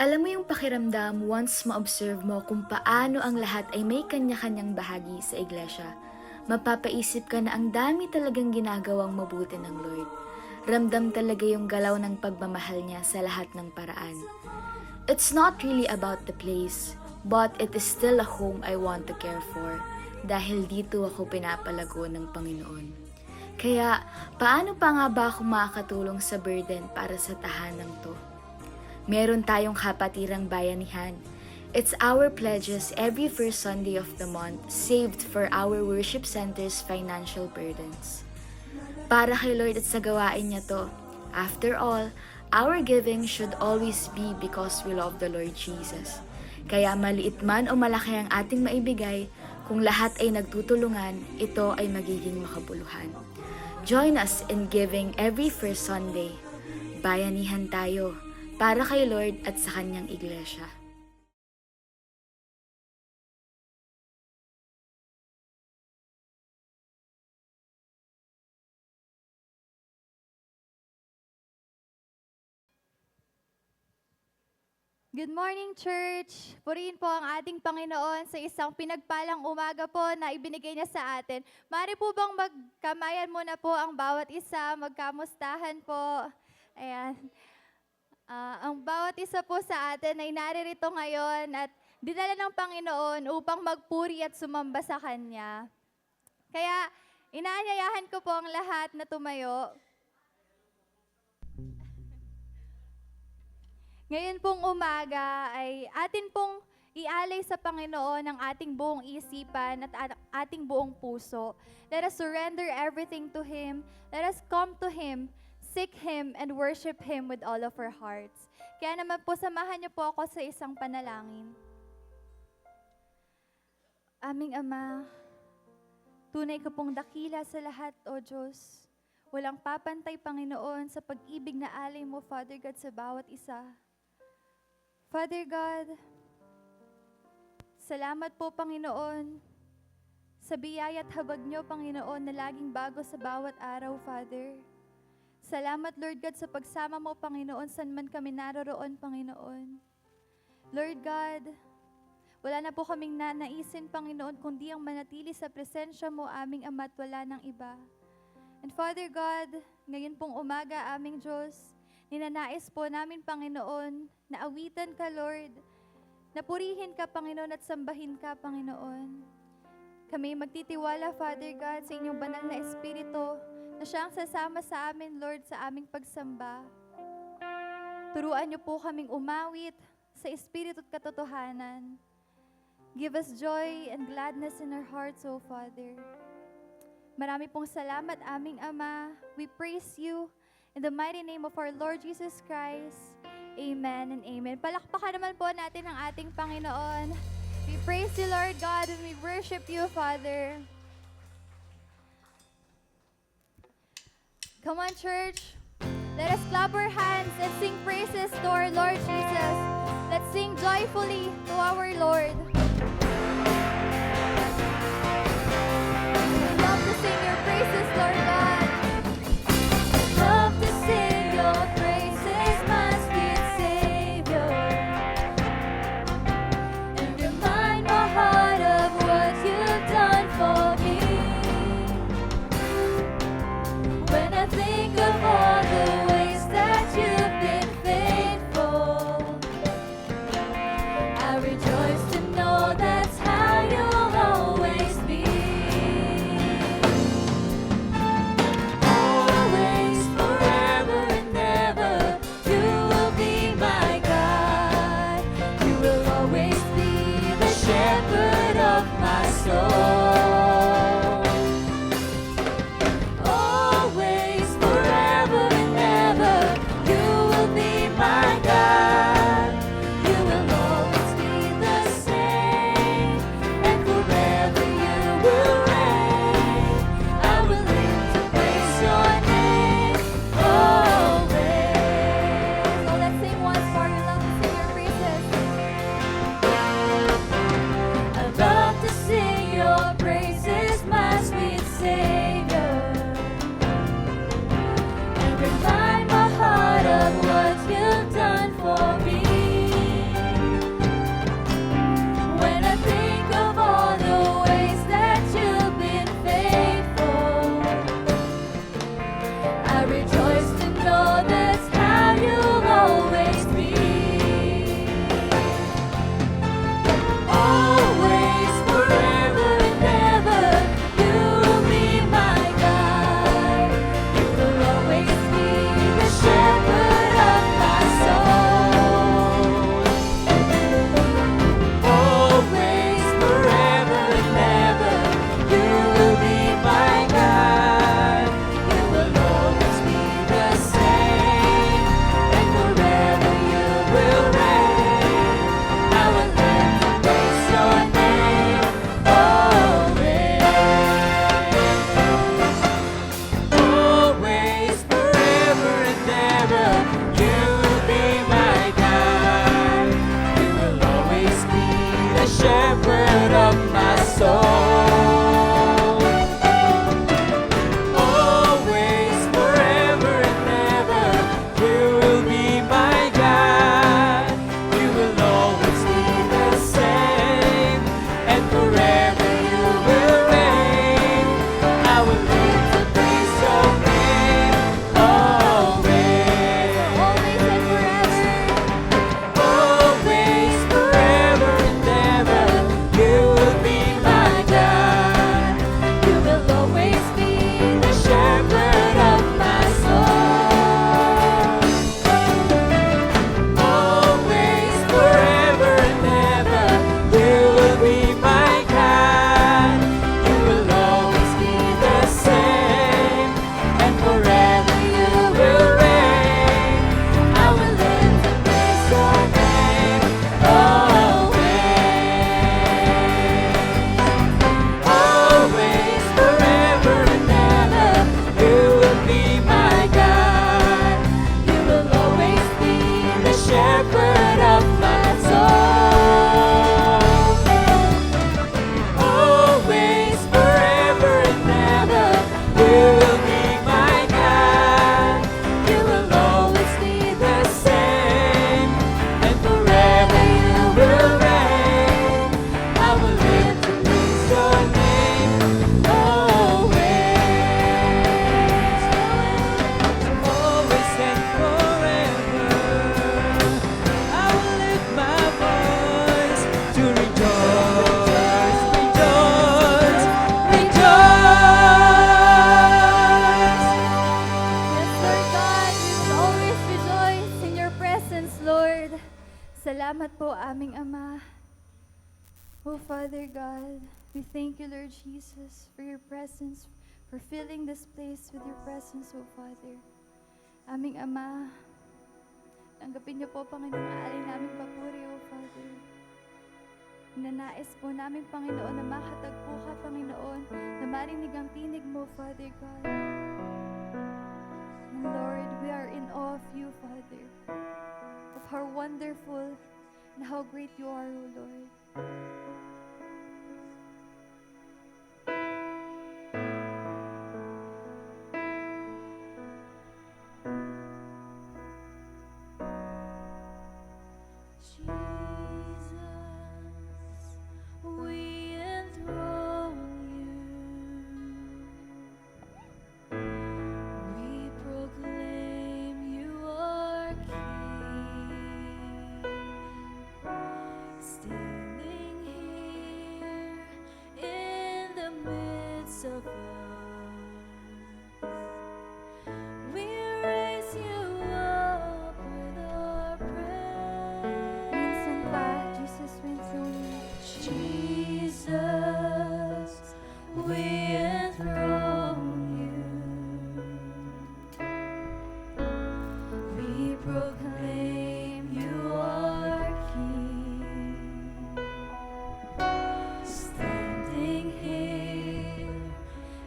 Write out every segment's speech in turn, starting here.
Alam mo yung pakiramdam once ma-observe mo kung paano ang lahat ay may kanya-kanyang bahagi sa iglesia. Mapapaisip ka na ang dami talagang ginagawang mabuti ng Lord. Ramdam talaga yung galaw ng pagmamahal niya sa lahat ng paraan. It's not really about the place, but it is still a home I want to care for dahil dito ako pinapalago ng Panginoon. Kaya, paano pa nga ba ako makakatulong sa burden para sa tahanang to? Meron tayong kapatirang bayanihan. It's our pledges every first Sunday of the month saved for our worship center's financial burdens. Para kay Lord at sa gawain niya to. After all, our giving should always be because we love the Lord Jesus. Kaya maliit man o malaki ang ating maibigay, kung lahat ay nagtutulungan, ito ay magiging makabuluhan. Join us in giving every first Sunday. Bayanihan tayo para kay Lord at sa kanyang iglesia. Good morning, church! Purihin po ang ating Panginoon sa isang pinagpalang umaga po na ibinigay niya sa atin. Maaari po bang magkamayan muna po ang bawat isa, magkamustahan po. Ayan. Ang bawat isa po sa atin ay naririto ngayon at dinala ng Panginoon upang magpuri at sumamba sa Kanya. Kaya inaanyayahan ko po ang lahat na tumayo. Ngayon pong umaga ay atin pong ialay sa Panginoon ang ating buong isipan at ating buong puso. Let us surrender everything to Him. Let us come to Him, seek Him, and worship Him with all of our hearts. Kaya naman po, samahan niyo po ako sa isang panalangin. Aming Ama, tunay ka pong dakila sa lahat, O Diyos. Walang papantay, Panginoon, sa pag-ibig na alay mo, Father God, sa bawat isa. Father God, salamat po, Panginoon, sa biyaya at habag niyo, Panginoon, na laging bago sa bawat araw, Father. Salamat, Lord God, sa pagsama mo, Panginoon, saan man kami naroroon, Panginoon. Lord God, wala na po kaming nanaisin, Panginoon, kundi ang manatili sa presensya mo, aming Ama, at wala ng iba. And Father God, ngayon pong umaga, aming Diyos, ninanais po namin, Panginoon, na awitan ka, Lord, na purihin ka, Panginoon, at sambahin ka, Panginoon. Kami magtitiwala, Father God, sa inyong banal na Espiritu, na siyang sasama sa amin, Lord, sa aming pagsamba. Turuan niyo po kaming umawit sa Espiritu at katotohanan. Give us joy and gladness in our hearts, O Father. Marami pong salamat, aming Ama. We praise you in the mighty name of our Lord Jesus Christ. Amen and amen. Palakpakan naman po natin ang ating Panginoon. We praise you, Lord God, and we worship you, Father. Come on, church. Let us clap our hands and sing praises to our Lord Jesus. Let's sing joyfully to our Lord. We love to sing your praises, Lord God. Love to sing your praises, my sweet Savior, and remind my heart of what you've done for me. When I think of all the ways that you've been faithful, I rejoice to know that's how you'll always be. Always, forever and ever, you will be my God. You will always be the shepherd of my soul. Always, forever and ever, you will be my God. You will always be the same, and forever you will reign. I will live to praise your name always. So let's sing once more. You love to sing your praises. I love to sing your soul. Always, forever and ever, you will be my God. You will always be the same, and forever you will reign. I will live to praise your name always. Always and forever. Always, forever and ever, you will be my God. You will always be The shepherd of my soul. Always, forever and ever, you will be my God. You will always be the same, and forever you will reign. I will live to praise your name always. Always, forever and ever, you will be my God. You will always be the shepherd of my soul. Always, forever and ever, you will be my God. You will always be the same, and forever you will reign. I will live to praise your name always. Always and forever, I will lift my voice to rejoice, rejoice, rejoice. Yes, Lord God, we will always rejoice in your presence, Lord. Salamat po, aming Ama. Oh, Father God, we thank you, Lord Jesus, for your presence, for filling this place with your presence, oh Father. Aming Ama, tanggapin niyo po, Panginoon, ang alay naming papuri, oh Father. Nanais po namin, Panginoon, na makatagpo ka, Panginoon, na marinig ang tinig mo, Father God. And Lord, we are in awe of you, Father, of how wonderful and how great you are, O Lord. Jesus, we enthrone you. We proclaim you are King. Standing here in the midst of us, we raise you up with our praise. Minsan pa, Jesus, minsan. Jesus, we enthrone you. We proclaim you are King. Standing here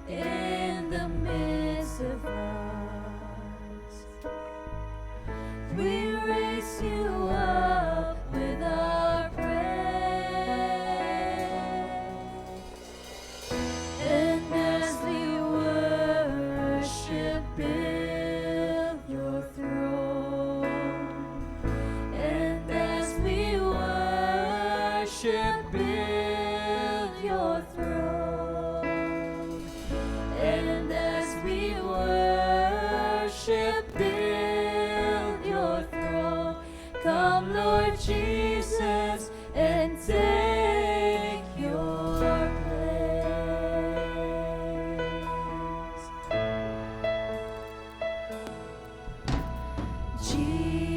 in the midst of us, we raise you up with our praise. And as we worship, build your throne. And as we worship, build your throne. And as we worship, build your throne. Come, Lord Jesus, and take your place.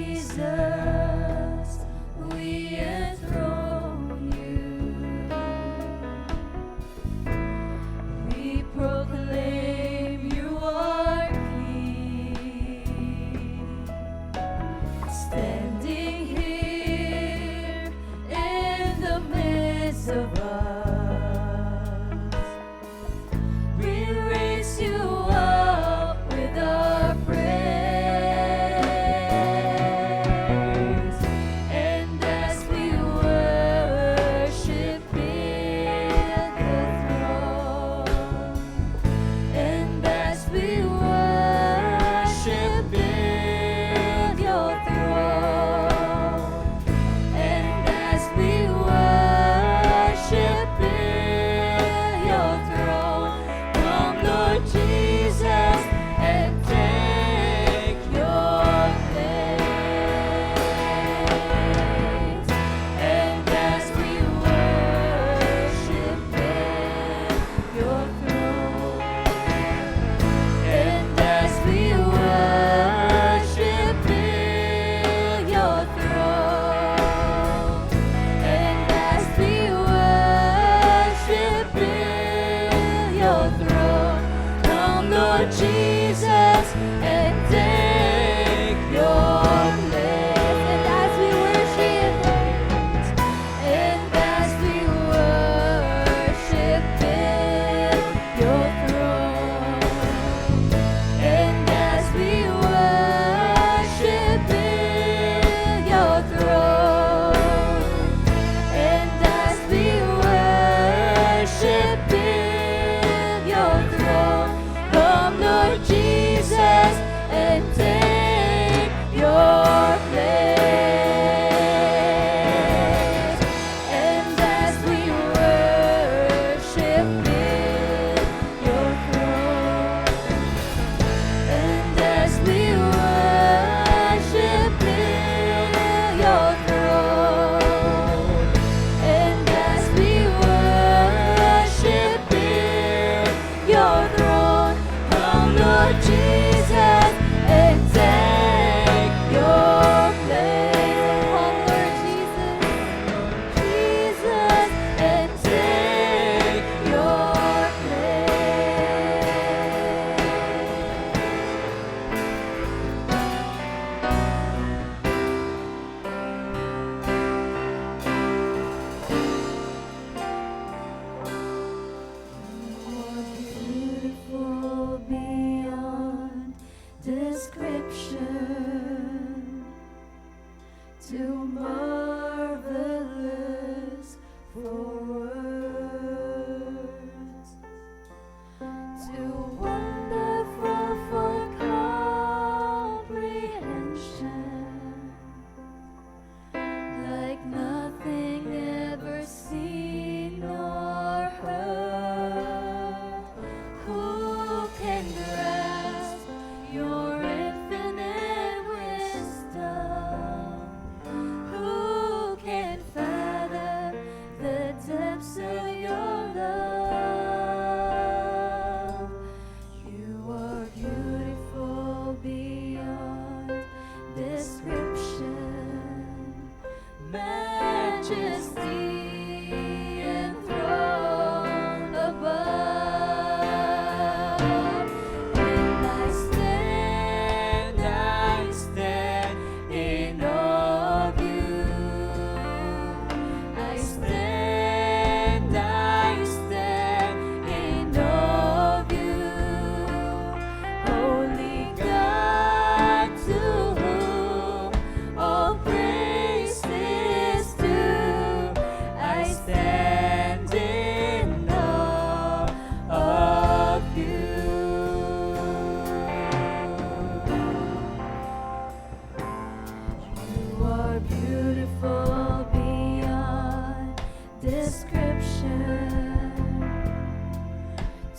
Jesus, we enthrone you. We proclaim you are King. Standing here in the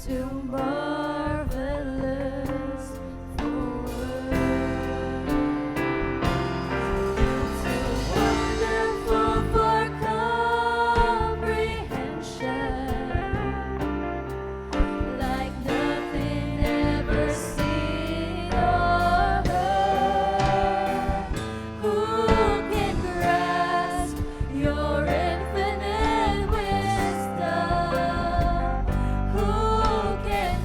too marvelous for words, too wonderful for comprehension, like nothing ever seen or heard. Who can grasp your infinite wisdom? Who can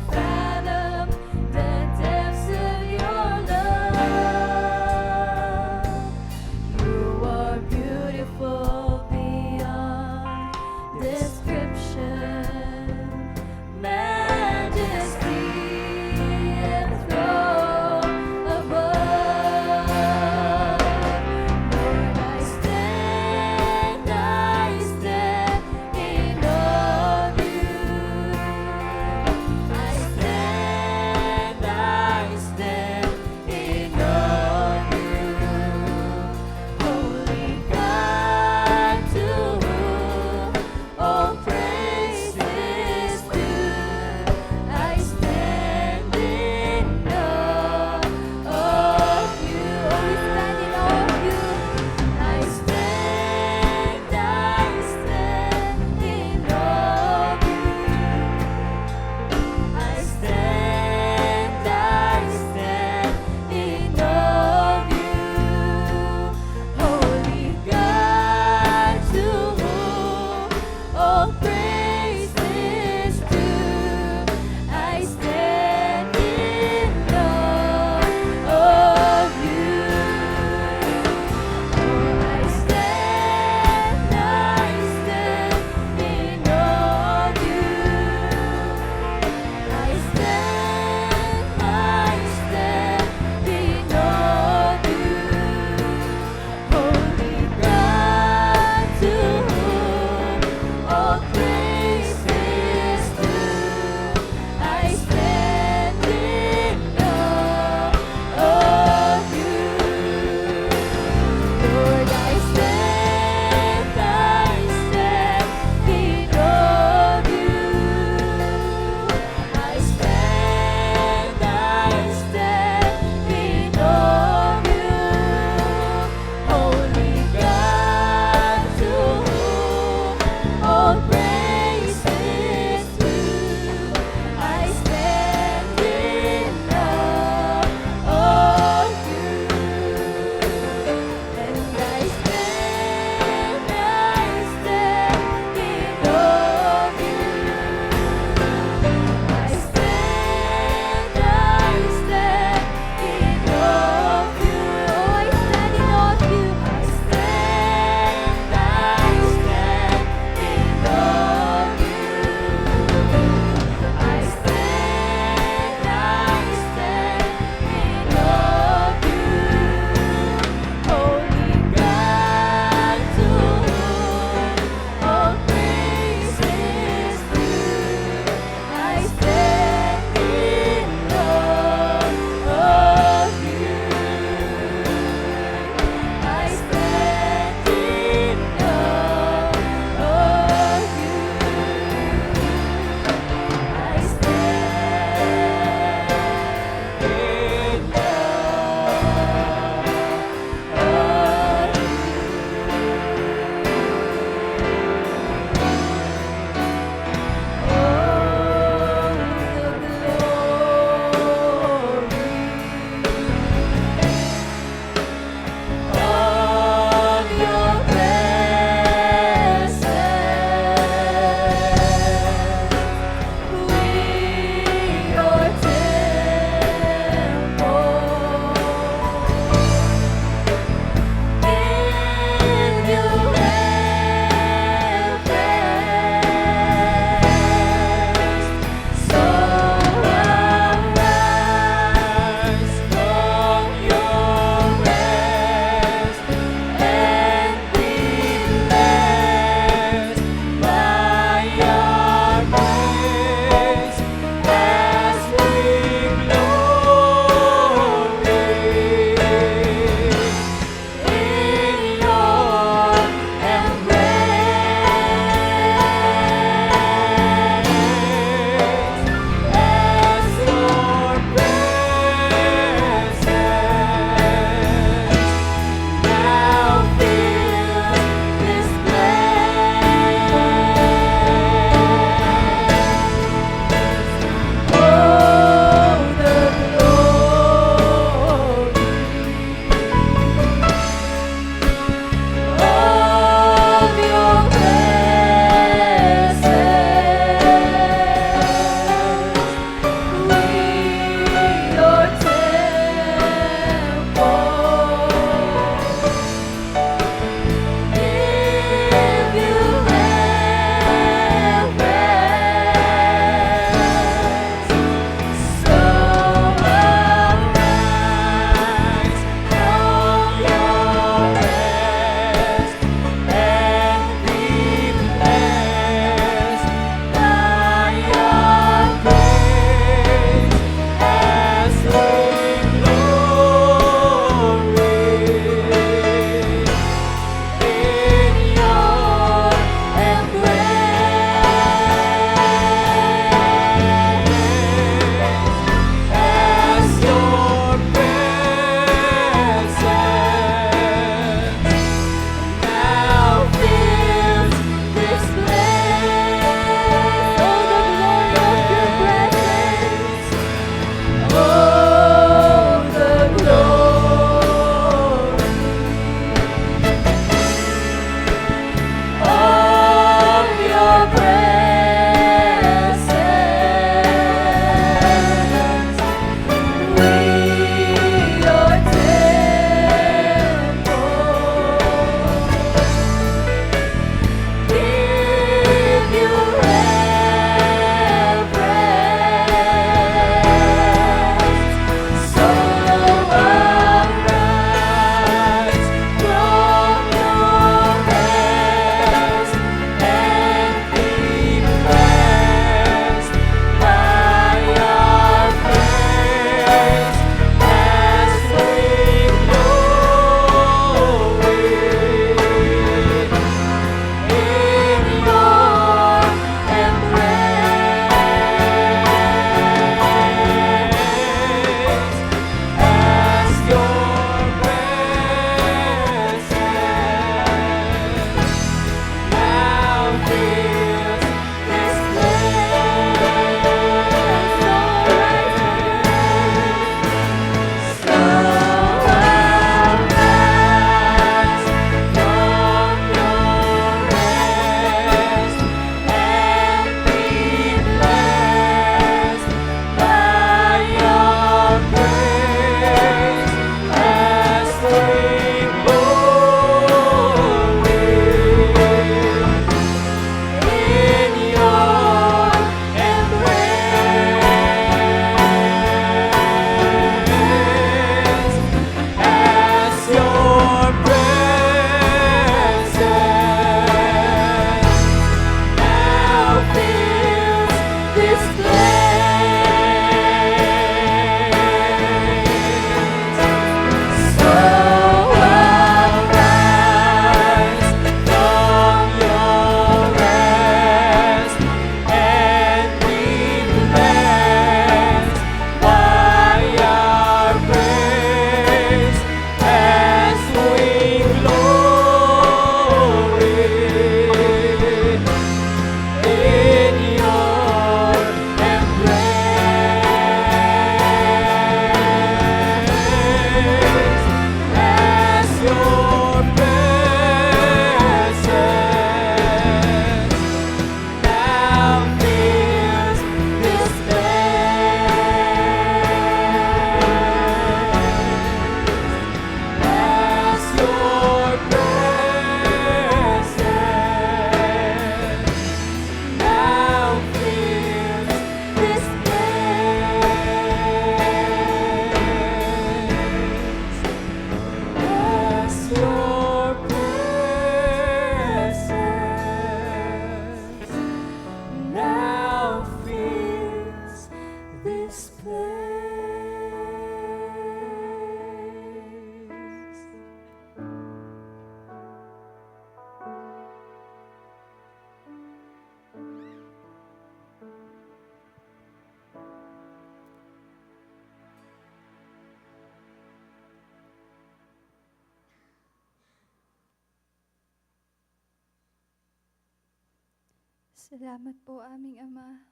Salamat po, aming Ama.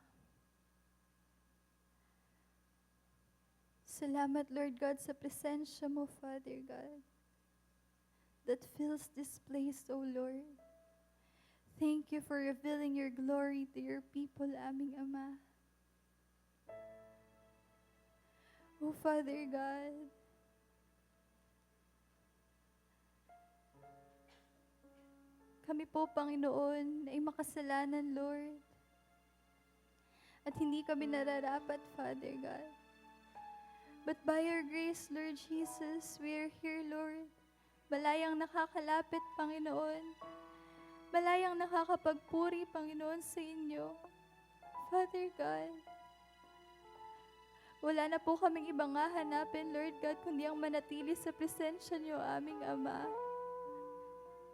Salamat, Lord God, sa presensya mo, Father God, that fills this place, O Lord. Thank you for revealing your glory to your people, aming Ama. O Father God, kami po, Panginoon, ay makasalanan, Lord. At hindi kami nararapat, Father God. But by your grace, Lord Jesus, we are here, Lord. Malayang nakakalapit, Panginoon. Malayang nakakapagpuri, Panginoon, sa inyo. Father God, wala na po kaming ibang hahanapin, Lord God, kundi ang manatili sa presensya niyo, aming Ama.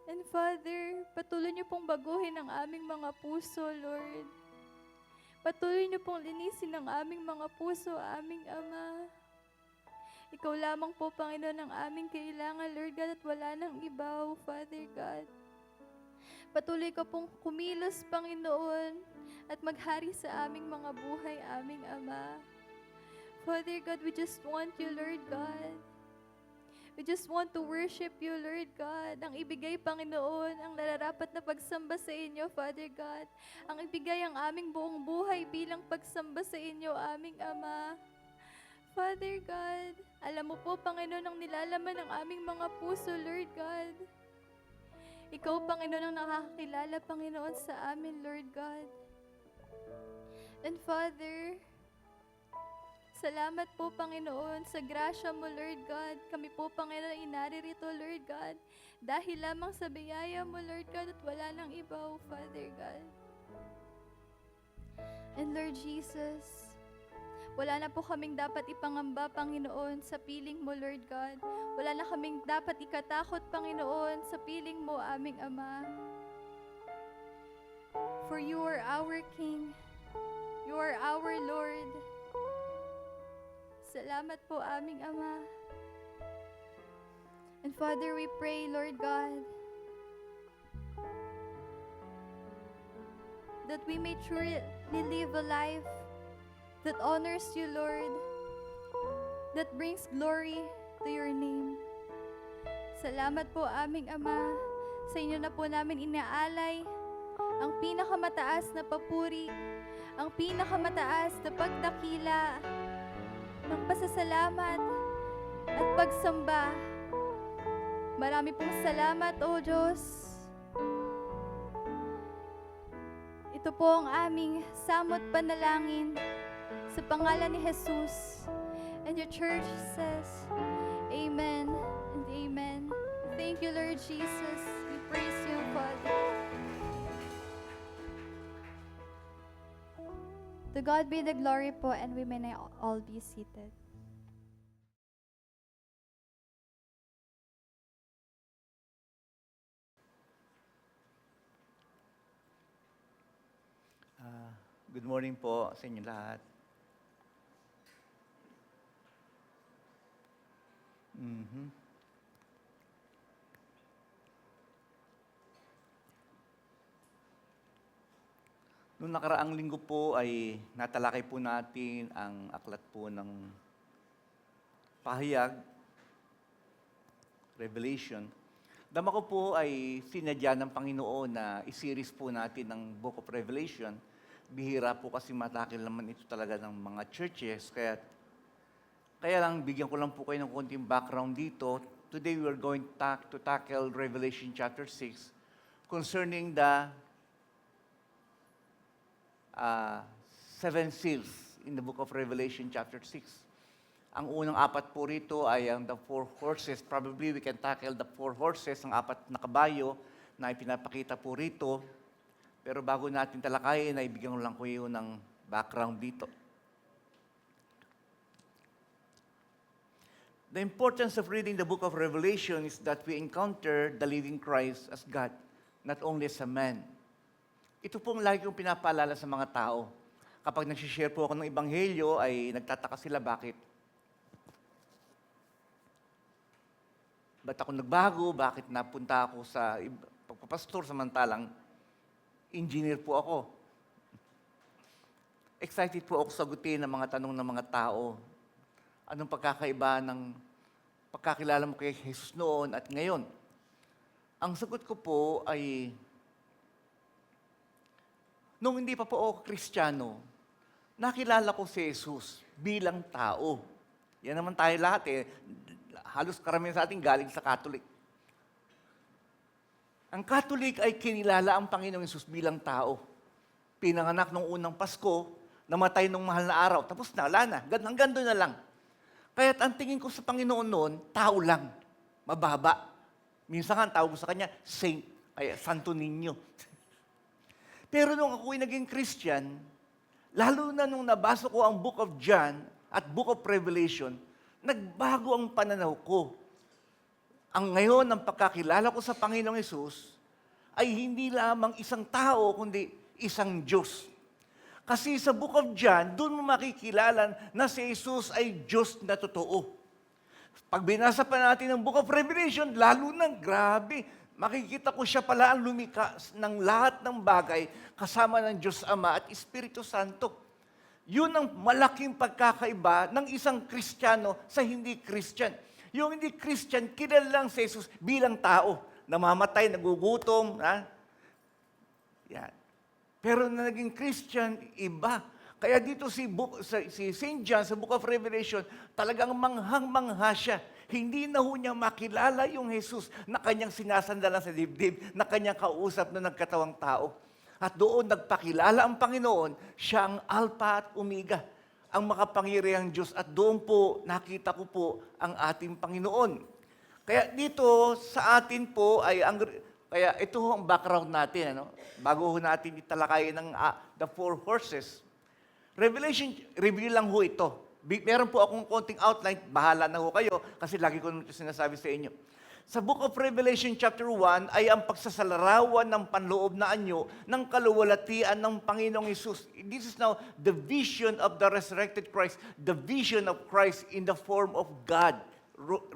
And Father, patuloy niyo pong baguhin ang aming mga puso, Lord. Patuloy niyo pong linisin ang aming mga puso, aming Ama. Ikaw lamang po, Panginoon, ang aming kailangan, Lord God, at wala nang iba, O Father God. Patuloy ka pong kumilos, Panginoon, at maghari sa aming mga buhay, aming Ama. Father God, we just want you, Lord God. We just want to worship you, Lord God. Ang ibigay, Panginoon, ang nararapat na pagsamba sa inyo, Father God. Ang ibigay ang aming buong buhay bilang pagsamba sa inyo, aming Ama. Father God, alam mo po, Panginoon, ang nilalaman ng aming mga puso, Lord God. Ikaw, Panginoon, ang nakakakilala, Panginoon, sa amin, Lord God. And Father, salamat po, Panginoon, sa grasya mo, Lord God. Kami po, Panginoon, inaririto, Lord God. Dahil lamang sa biyaya mo, Lord God, at wala nang iba, O Father God. And Lord Jesus, wala na po kaming dapat ipangamba, Panginoon, sa piling mo, Lord God. Wala na kaming dapat ikatakot, Panginoon, sa piling mo, aming Ama. For you are our King. You are our Lord. Salamat po, aming Ama. And Father, we pray, Lord God, that we may truly live a life that honors you, Lord, that brings glory to your name. Salamat po, aming Ama. Sa inyo na po namin inaalay ang pinakamataas na papuri, ang pinakamataas na pagdakila ng pasasalamat at pagsamba. Marami pong salamat, O Diyos. Ito po ang aming samot panalangin sa pangalan ni Jesus. And your church says, Amen and Amen. Thank you, Lord Jesus. We praise you, Father. To God be the glory po, and we may now all be seated. Good morning po sa inyo lahat. Noong nakaraang linggo po ay natalakay po natin ang aklat po ng pahayag, Revelation. Dama ko po ay sinadya ng Panginoon na i-series po natin ng Book of Revelation. Bihira po kasi matakil naman ito talaga ng mga churches. Kaya lang, bigyan ko lang po kayo ng konting background dito. Today we are going to tackle Revelation chapter 6 concerning the seven seals in the book of Revelation chapter 6. Ang unang apat po rito ay ang the four horses. Probably we can tackle the four horses, ang apat na kabayo na ipinapakita po rito. Pero bago natin talakayin, ibigyan ko lang ko yun ng background dito. The importance of reading the book of Revelation is that we encounter the living Christ as God, not only as a man. Ito pong lagi kong pinapaalala sa mga tao. Kapag nagsishare po ako ng ebanghelyo, ay nagtataka sila bakit. Ba't ako nagbago? Bakit napunta ako sa pagpapastor samantalang engineer po ako? excited po ako sagutin ang mga tanong ng mga tao. Anong pagkakaiba ng pagkakilala mo kay Jesus noon at ngayon? Ang sagot ko po ay, nung hindi pa po ako Kristiyano, nakilala ko si Jesus bilang tao. Yan naman tayo lahat eh. Halos karamihan sa atin galing sa Catholic. Ang Catholic ay kinilala ang Panginoong Hesus bilang tao. Pinanganak nung unang Pasko, namatay nung mahal na araw. Tapos na, wala na. Hanggang doon na lang. Kaya't ang tingin ko sa Panginoon noon, tao lang. Mababa. Minsan nga, ang tawag ko sa kanya, Saint. Kaya, Santo Niño. Pero nung ako'y naging Christian, lalo na nung nabasa ko ang Book of John at Book of Revelation, nagbago ang pananaw ko. Ang ngayon, ang pagkakilala ko sa Panginoong Hesus ay hindi lamang isang tao, kundi isang Diyos. Kasi sa Book of John, doon mo makikilala na si Jesus ay Diyos na totoo. Pag binasa pa natin ang Book of Revelation, lalo nang grabe, makikita ko siya pala ang lumika ng lahat ng bagay kasama ng Diyos Ama at Espiritu Santo. Yun ang malaking pagkakaiba ng isang Kristiyano sa hindi Christian. Yung hindi Christian, kilala lang si Jesus bilang tao. Namamatay, nagugutom. Ha? Yan. Pero na naging Christian, iba. Kaya dito si St. John sa Book of Revelation, talagang manghang-mangha siya. Hindi na ho niya makilala yung Jesus na kanyang sinasandalan sa dibdib, na kanyang kausap na nagkatawang tao. At doon nagpakilala ang Panginoon, siya ang Alpha at Omega, ang makapangyarihang Diyos. At doon po, nakita ko po ang ating Panginoon. Kaya dito sa atin po ay kaya ito ho ang background natin, ano? Bago ho natin italakayin ng the four horses. Revelation, review lang ho ito. Meron po akong konting outline, bahala na ho kayo kasi lagi ko nito sinasabi sa inyo. Sa Book of Revelation chapter 1 ay ang pagsasalarawan ng panloob na anyo ng kaluwalhatian ng Panginoong Hesus. This is now the vision of the resurrected Christ, the vision of Christ in the form of God.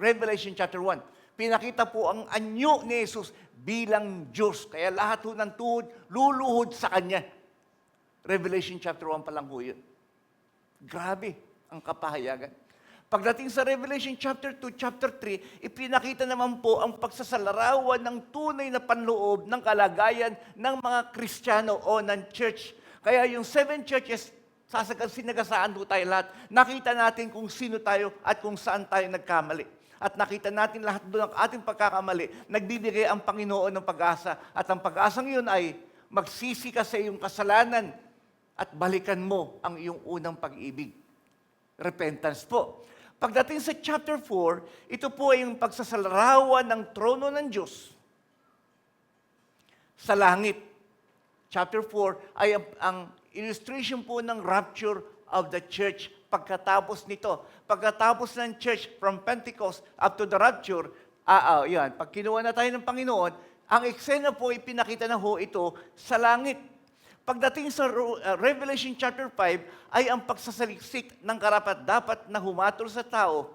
Revelation chapter 1. Pinakita po ang anyo ni Jesus bilang Diyos. Kaya lahat ho ng tuhod, luluhod sa Kanya. Revelation chapter 1 pa lang ho yun. Grabe ang kapahayagan. Pagdating sa Revelation chapter 2, chapter 3, ipinakita naman po ang pagsasalarawan ng tunay na panloob ng kalagayan ng mga Kristiyano o ng church. Kaya yung 7 churches, sinagasaan po tayo lahat. Nakita natin kung sino tayo at kung saan tayo nagkamali. At nakita natin lahat doon ang ating pagkakamali. Nagbibigay ang Panginoon ng pag-asa. At ang pag-asang yun ay magsisi ka sa iyong kasalanan at balikan mo ang iyong unang pag-ibig. Repentance po. Pagdating sa chapter 4, ito po ay yung pagsasalarawan ng trono ng Diyos sa langit. Chapter 4 ay ang illustration po ng rapture of the church pagkatapos nito. Pagkatapos ng church from Pentecost up to the rapture, yan, pag kinuha na tayo ng Panginoon, ang eksena po ipinakita na ho ito sa langit. Pagdating sa Revelation chapter 5 ay ang pagsasaliksik ng karapat-dapat na humatol sa tao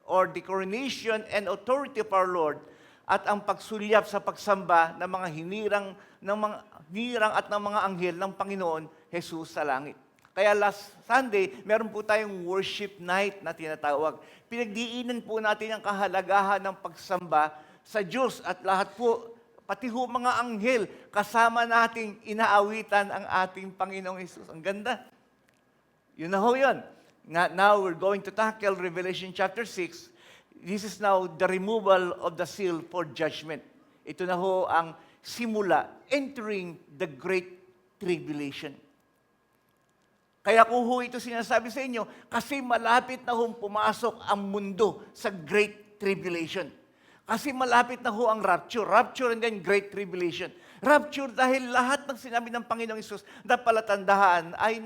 or the coronation and authority of our Lord at ang pagsulyap sa pagsamba ng mga hinirang at ng mga anghel ng Panginoon Jesus sa langit. Kaya last Sunday, meron po tayong worship night na tinatawag. Pinagdiinan po natin ang kahalagahan ng pagsamba sa Diyos at lahat po pati ho mga anghel, kasama nating inaawitan ang ating Panginoong Hesus. Ang ganda. Yun na ho yun. Now we're going to tackle Revelation chapter 6. This is now the removal of the seal for judgment. Ito na ho ang simula, entering the Great Tribulation. Kaya ko ho ito sinasabi sa inyo, kasi malapit na hong pumasok ang mundo sa Great Tribulation. Kasi malapit na ho ang rapture. Rapture and then Great Tribulation. Rapture dahil lahat ng sinabi ng Panginoong Hesus na palatandahan ay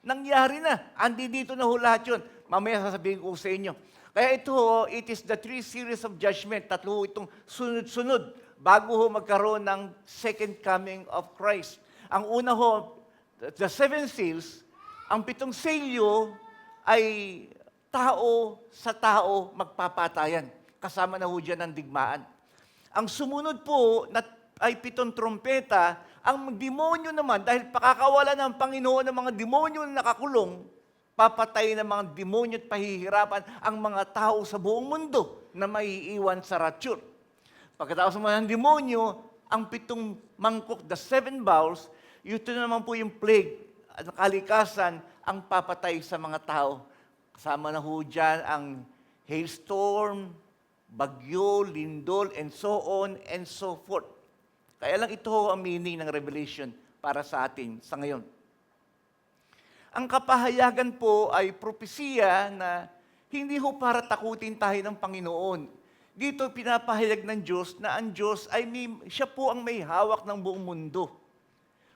nangyari na. Andi dito na ho lahat yun. Mamaya sasabihin ko sa inyo. Kaya ito ho, it is the 3 series of judgment. Tatlo ho itong sunod-sunod bago ho magkaroon ng second coming of Christ. Ang una ho, the 7 seals, ang 7 selyo ay tao sa tao magpapatayan. Kasama na ho dyan ang digmaan. Ang sumunod po ay 7 trompeta Ang demonyo naman, dahil pakakawala ng Panginoon ng mga demonyo na nakakulong, papatay ng mga demonyo at pahihirapan ang mga tao sa buong mundo na maiiwan sa rapture. Pagkatapos naman ng demonyo, ang 7 mangkok, the 7 bowls, ito naman po yung plague, at kalikasan ang papatay sa mga tao. Kasama na ho dyan ang hailstorm, bagyo, lindol, and so on and so forth. Kaya lang ito ho ang meaning ng Revelation para sa atin sa ngayon. Ang kapahayagan po ay propesiya na hindi ho para takutin tayo ng Panginoon. Dito pinapahayag ng Diyos na ang Diyos ay siya po ang may hawak ng buong mundo.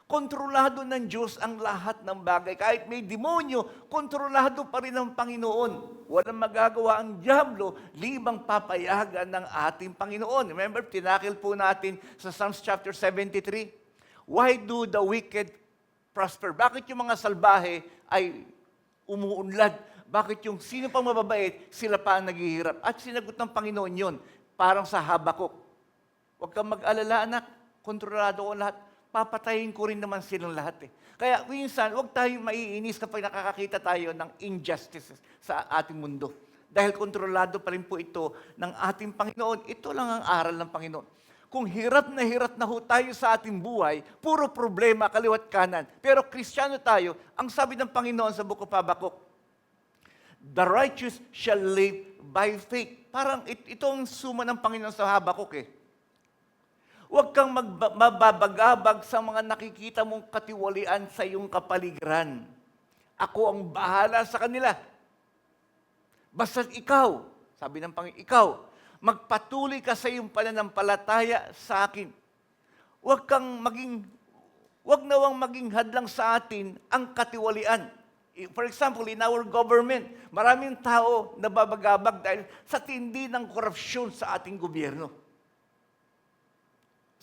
Kontrolado ng Diyos ang lahat ng bagay. Kahit may demonyo, kontrolado pa rin ng Panginoon. Walang magagawa ang diablo, libang papayagan ng ating Panginoon. Remember, tinakil po natin sa Psalms chapter 73. Why do the wicked prosper? Bakit yung mga salbahe ay umuunlad? Bakit yung sino pang mababait, sila pa ang naghihirap? At sinagot ng Panginoon yun, parang sa Habakuk. Huwag kang mag-alala, anak. Kontrolado ko lahat. Papatayin ko rin naman silang lahat. Kaya minsan, huwag tayong maiinis kapag nakakakita tayo ng injustices sa ating mundo. Dahil kontrolado pa rin po ito ng ating Panginoon. Ito lang ang aral ng Panginoon. Kung hirap na ho tayo sa ating buhay, puro problema, kaliwat kanan. Pero Kristiyano tayo, ang sabi ng Panginoon sa Book of Habakkuk, the righteous shall live by faith. Parang ito ang suma ng Panginoon sa Habakkuk Huwag kang mababagabag sa mga nakikita mong katiwalian sa iyong kapaligiran. Ako ang bahala sa kanila. Basta ikaw, sabi ng Panginoon, ikaw, magpatuloy ka sa iyong pananampalataya sa akin. Huwag nawang maging hadlang sa atin ang katiwalian. For example, in our government, maraming tao nababagabag dahil sa tindi ng korupsyon sa ating gobyerno.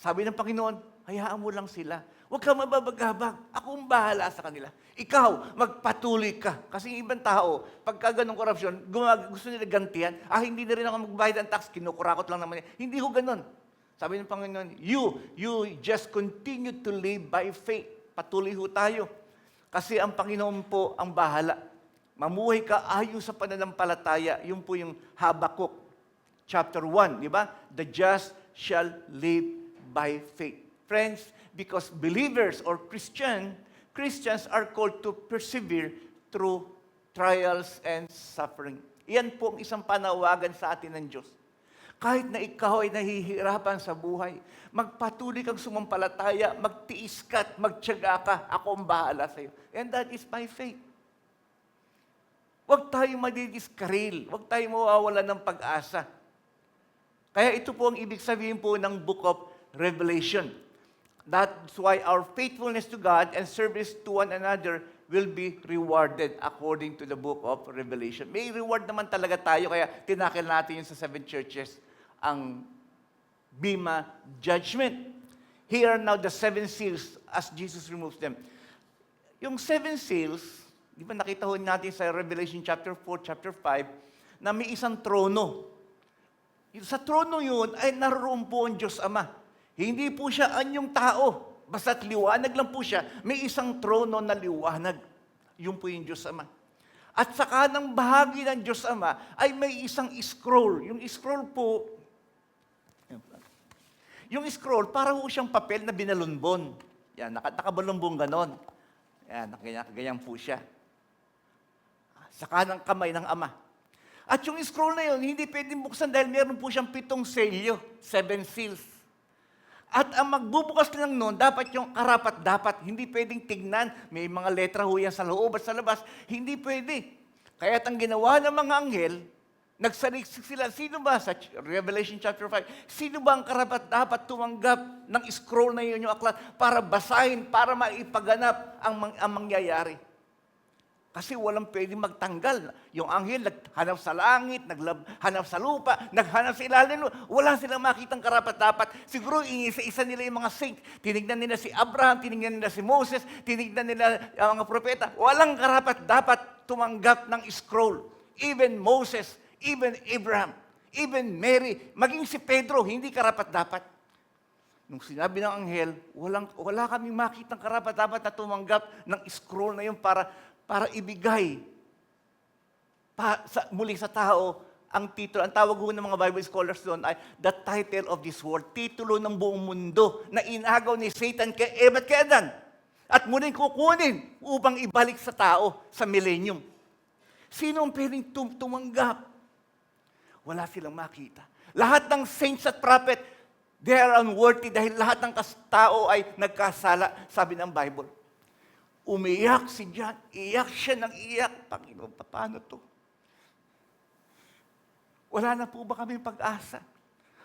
Sabi ng Panginoon, hayaan mo lang sila. Huwag kang mababagabag. Ako ang bahala sa kanila. Ikaw, magpatuloy ka. Kasi yung ibang tao, pagka ganong korupsyon, gusto nila gantihan. Hindi na rin ako magbayad ng tax, kinukurakot lang naman. Hindi ho ganon. Sabi ng Panginoon, you just continue to live by faith. Patuloy ho tayo. Kasi ang Panginoon po ang bahala. Mamuhay ka ayon sa pananampalataya. Yun po yung Habakkuk, chapter 1. Di ba? The just shall live by faith. Friends, because believers or Christians are called to persevere through trials and suffering. Iyan po ang isang panawagan sa atin ng Diyos. Kahit na ikaw ay nahihirapan sa buhay, magpatuloy kang sumampalataya, magtiis ka at magtiyaga ka, ako ang bahala sa iyo. And that is by faith. Huwag tayong madidiskaril, huwag tayong mawawala ng pag-asa. Kaya ito po ang ibig sabihin po ng Book of Revelation. That's why our faithfulness to God and service to one another will be rewarded according to the Book of Revelation. May reward naman talaga tayo, kaya tinakil natin yun sa 7 churches, ang Bema Judgment. Here are now the 7 seals as Jesus removes them. Yung 7 seals, di ba nakita ho natin sa Revelation chapter 4, chapter 5, na may isang trono. Sa trono yun ay naroon po ang Diyos Ama. Hindi po siya anyong tao. Basta't liwanag lang po siya. May isang trono na liwanag. Yun po yung Diyos Ama. At sa kanang bahagi ng Diyos Ama ay may isang scroll. Yung scroll po, para po siyang papel na binalunbon. Yan, nakabalunbon ganon. Yan, nakagayang po siya. Sa kanang kamay ng Ama. At yung scroll na yun, hindi pwedeng buksan dahil meron po siyang 7 selyo, 7 seals. At ang magbubukas lang noon, dapat yung karapat-dapat. Hindi pwedeng tignan. May mga letra ho yan sa loob at sa labas. Hindi pwede. Kaya't ang ginawa ng mga anghel, nagsaliksik sila. Sino ba, sa Revelation chapter 5, sino ba ang karapat-dapat tumanggap ng scroll na yun, yung aklat, para basahin, para maipaganap ang mangyayari? Kasi walang pwedeng magtanggal. Yung anghel, naghanap sa langit, naghanap sa lupa, naghanap sa ilalim. Wala silang makitang karapat-dapat. Siguro, isa-isa nila yung mga saint. Tinignan nila si Abraham, tinignan nila si Moses, tinignan nila ang mga propeta. Walang karapat-dapat tumanggap ng scroll. Even Moses, even Abraham, even Mary, maging si Pedro, hindi karapat-dapat. Nung sinabi ng anghel, wala kaming makitang karapat-dapat na tumanggap ng scroll na yun para ibigay muli sa tao ang titulo. Ang tawag ho ng mga Bible scholars doon ay the title of this world. Titulo ng buong mundo na inagaw ni Satan kay Eva at kay Adan. At muling kukunin upang ibalik sa tao sa millennium. Sino ang pwedeng tumanggap? Wala silang makita. Lahat ng saints at prophet, they are unworthy dahil lahat ng tao ay nagkasala, sabi ng Bible. Umiyak si John, iyak siya ng iyak. Panginoon, paano to? Wala na po ba kami pag-asa?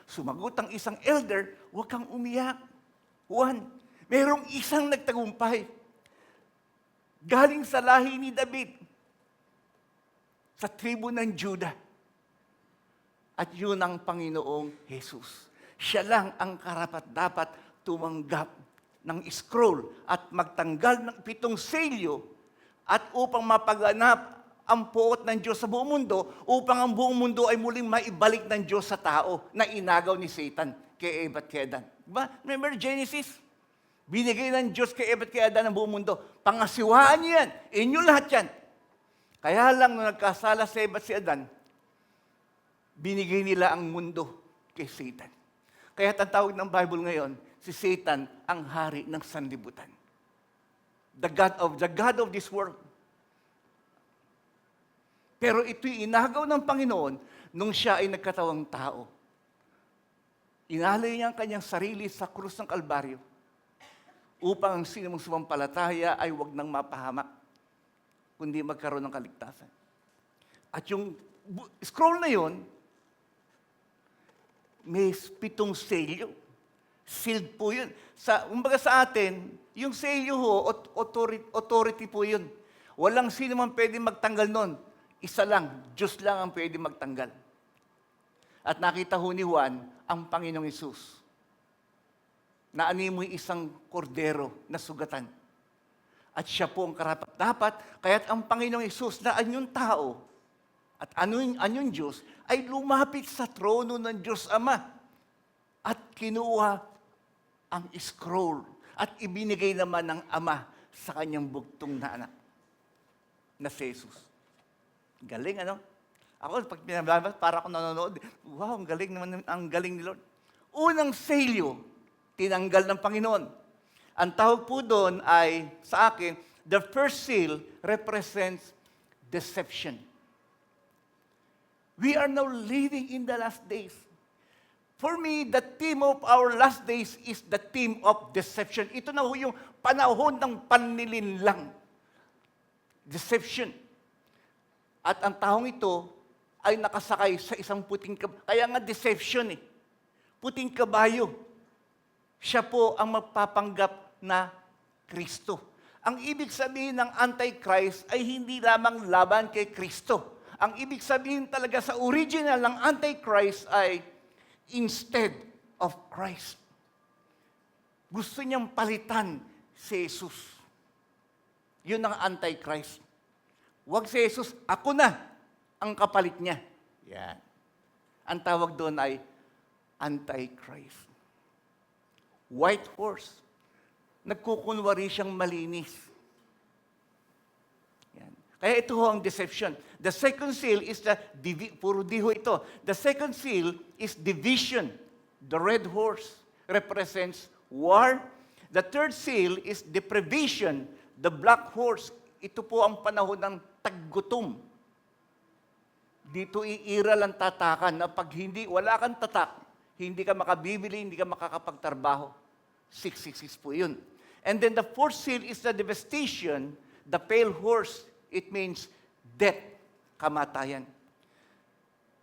Sumagot ang isang elder, huwag kang umiyak. Juan, merong isang nagtagumpay. Galing sa lahi ni David, sa tribu ng Judah. At yun ang Panginoong Jesus. Siya lang ang karapat-dapat tumanggap ng scroll at magtanggal ng 7 selyo at upang mapaganap ang puot ng Diyos sa buong mundo, upang ang buong mundo ay muling maibalik ng Diyos sa tao na inagaw ni Satan kay Eva at kay Adan. Diba? Remember Genesis? Binigay ng Diyos kay Eva at kay Adan ang buong mundo. Pangasiwaan niyo yan. Inyo lahat yan. Kaya lang nung nagkasala si Eva at si Adan, binigay nila ang mundo kay Satan. Kaya ang tawag ng Bible ngayon, si Satan ang hari ng sanlibutan. The God of this world. Pero ito'y inagaw ng Panginoon nung siya ay nagkatawang tao. Inalay niya ang kanyang sarili sa krus ng Kalbaryo upang ang sinumang sumampalataya ay huwag nang mapahamak, kundi magkaroon ng kaligtasan. At yung scroll na yon, may 7 selyo. Sealed po yun. Kumbaga sa atin, yung selyo ho, authority po yun. Walang sino man pwede magtanggal nun. Isa lang, Diyos lang ang pwede magtanggal. At nakita ho ni Juan ang Panginoong Hesus na animoy isang kordero na sugatan. At siya po ang karapat-dapat, kaya't ang Panginoong Hesus na anyong tao at anyong Diyos ay lumapit sa trono ng Diyos Ama at kinuha ang scroll at ibinigay naman ng Ama sa kanyang bugtong na anak na si Jesus. Galing, ano? Ako, pag pinababas, para ako nanonood, wow, ang galing naman, ang galing ni Lord. Unang selyo, tinanggal ng Panginoon. Ang tawag po doon ay, sa akin, the first seal represents deception. We are now living in the last days. For me, the theme of our last days is the theme of deception. Ito na ho yung panahon ng panlilinlang. Deception. At ang taong ito ay nakasakay sa isang puting kabayo. Kaya nga deception eh. Puting kabayo. Siya po ang magpapanggap na Kristo. Ang ibig sabihin ng Antichrist ay hindi lamang laban kay Kristo. Ang ibig sabihin talaga sa original ng Antichrist ay instead of Christ. Gusto niyang palitan si Jesus. Yun ang Antichrist. Huwag si Jesus, ako na ang kapalit niya. Yan. Ang tawag doon ay Antichrist. White horse. Nagkukunwari siyang malinis. Yan. Kaya ito ho ang deception. The second seal is puro diho ito. The second seal is division. The red horse represents war. The third seal is deprivation. The black horse, ito po ang panahon ng taggutom. Dito iiral ang tatakan na pag wala kang tatak, hindi ka makabibili, hindi ka makakapagtrabaho. 666 po yun. And then the fourth seal is the devastation, the pale horse, it means death, kamatayan.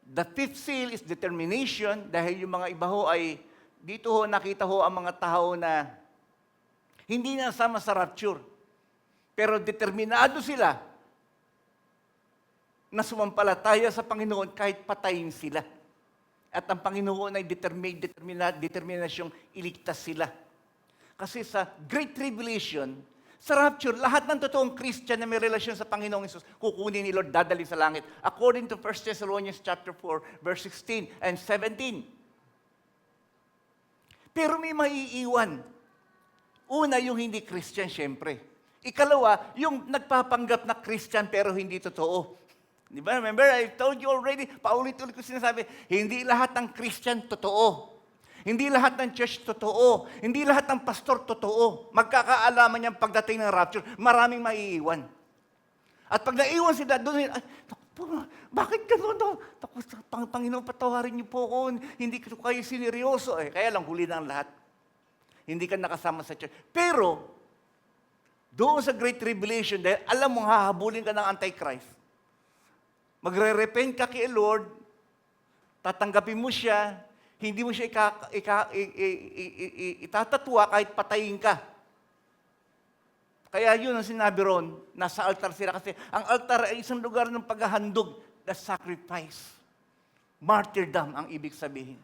The fifth seal is determination, dahil yung mga iba ho ay, dito ho nakita ho ang mga tao na hindi nasama sa rapture, pero determinado sila na sumampalataya sa Panginoon kahit patayin sila. At ang Panginoon ay determinasyong iligtas sila. Kasi sa Great Tribulation, sa rapture, lahat ng totoong Christian na may relasyon sa Panginoong Hesus, kukunin ni Lord, dadali sa langit. According to 1 Thessalonians chapter 4, verse 16 and 17. Pero may maiiwan. Una, yung hindi Christian, syempre. Ikalawa, yung nagpapanggap na Christian pero hindi totoo. Di ba? Remember, I told you already, paulit-ulit ko sinasabi, hindi lahat ng Christian totoo. Hindi lahat ng church totoo. Hindi lahat ng pastor totoo. Magkakaalaman niyang pagdating ng rapture, maraming maiiwan. At pag naiwan sila, doon, ay, bakit gano'n? Panginoon, patawarin niyo po ako. Hindi ko kayo sineryoso. Kaya lang, huli na ang lahat. Hindi ka nakasama sa church. Pero, doon sa Great Tribulation, dahil alam mo, hahabulin ka ng Antichrist. Magre-repent ka kay Lord, tatanggapin mo siya, hindi mo siya itatatwa kahit patayin ka. Kaya yun ang sinabi ron, nasa altar sila. Kasi ang altar ay isang lugar ng paghahandog, the sacrifice. Martyrdom ang ibig sabihin.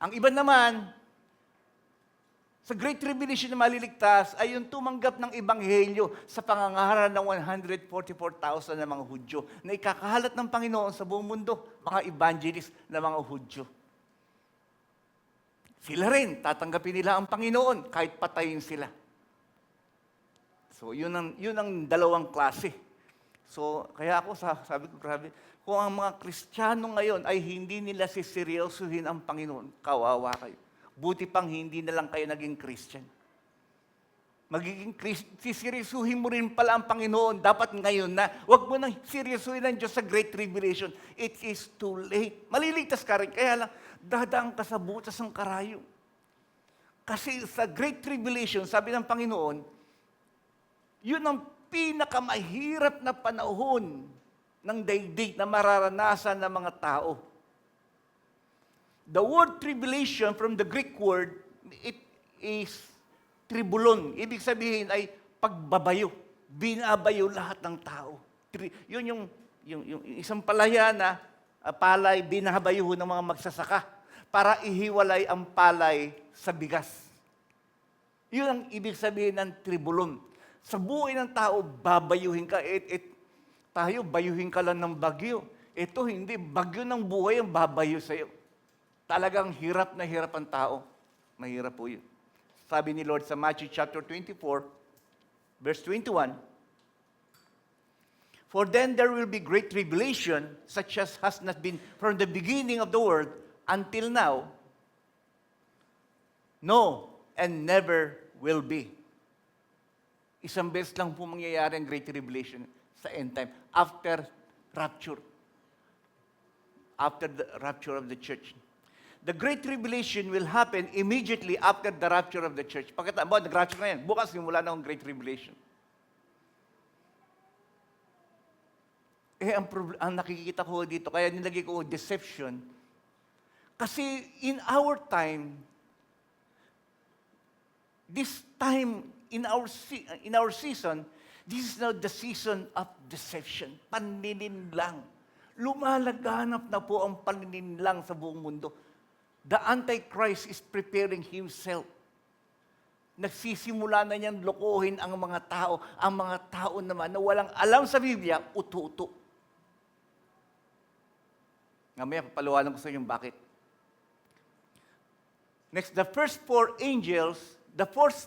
Ang iba naman, sa Great Tribulation na maliligtas ay yung tumanggap ng Ebanghelyo sa pangangaral ng 144,000 na mga Hudyo na ikakahalat ng Panginoon sa buong mundo, mga evangelist na mga Hudyo. Sila rin, tatanggapin nila ang Panginoon kahit patayin sila. So, yun ang dalawang klase. So, kaya ako sabi ko, grabe, kung ang mga Kristiyano ngayon ay hindi nila siseryosuhin ang Panginoon, kawawa kayo. Buti pang hindi na lang kayo naging Christian. Siseryosuhin mo rin pala ang Panginoon. Dapat ngayon na, huwag mo nang seryosuhin ang Diyos sa Great Tribulation. It is too late. Maliligtas ka rin. Kaya lang, dadaan ka sa butas ng karayo. Kasi sa Great Tribulation, sabi ng Panginoon, yun ang pinakamahirap na panahon ng daigdig na mararanasan ng mga tao. The word tribulation from the Greek word, it is tribulon. Ibig sabihin ay pagbabayo. Binabayo lahat ng tao. Yun yung isang palaya na palay binabayuho ng mga magsasaka para ihiwalay ang palay sa bigas. Yun ang ibig sabihin ng tribulon. Sa buhay ng tao, babayuhin ka. Tayo, bayuhin ka lang ng bagyo. Ito hindi, bagyo ng buhay ang babayo sa'yo. Talagang hirap na hirap ang tao. Mahirap po yun. Sabi ni Lord sa Matthew chapter 24, verse 21, "For then there will be great tribulation, such as has not been from the beginning of the world until now, no, and never will be." Isang beses lang po mangyayari ang great tribulation sa end time, after rapture. After the rapture of the church. The Great Tribulation will happen immediately after the rapture of the church. Pagkatapos, nag-rapture na yan. Bukas, simula na ang Great Tribulation. Ang nakikita ko dito, kaya nilagay ko deception. Kasi in our time, this time, in our season, this is now the season of deception. Panininlang. Lumalaganap na po ang panininlang sa buong mundo. The Antichrist is preparing himself. Nagsisimula na niyang lokohin ang mga tao. Ang mga tao naman na walang alam sa Biblia, utu-utu. Mamaya, papaliwanan ko sa inyo bakit. Next, the first four angels, the first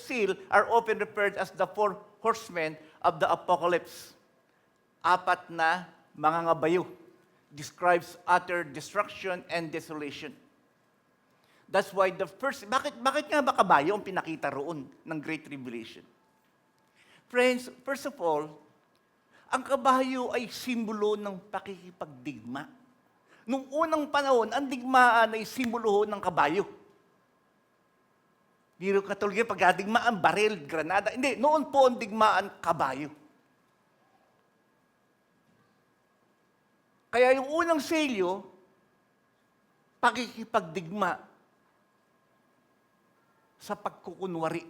seal are often referred as the four horsemen of the apocalypse. Apat na mga ngabayo describes utter destruction and desolation. That's why the first, bakit nga ba kabayo ang pinakita roon ng Great Tribulation? Friends, first of all, ang kabayo ay simbolo ng pakikipagdigma. Nung unang panahon, ang digmaan ay simbolo ng kabayo. Di rin katulad pagkadigmaan, baril, granada. Hindi, noon po ang digmaan, kabayo. Kaya yung unang selyo, pakikipagdigma sa pagkukunwari,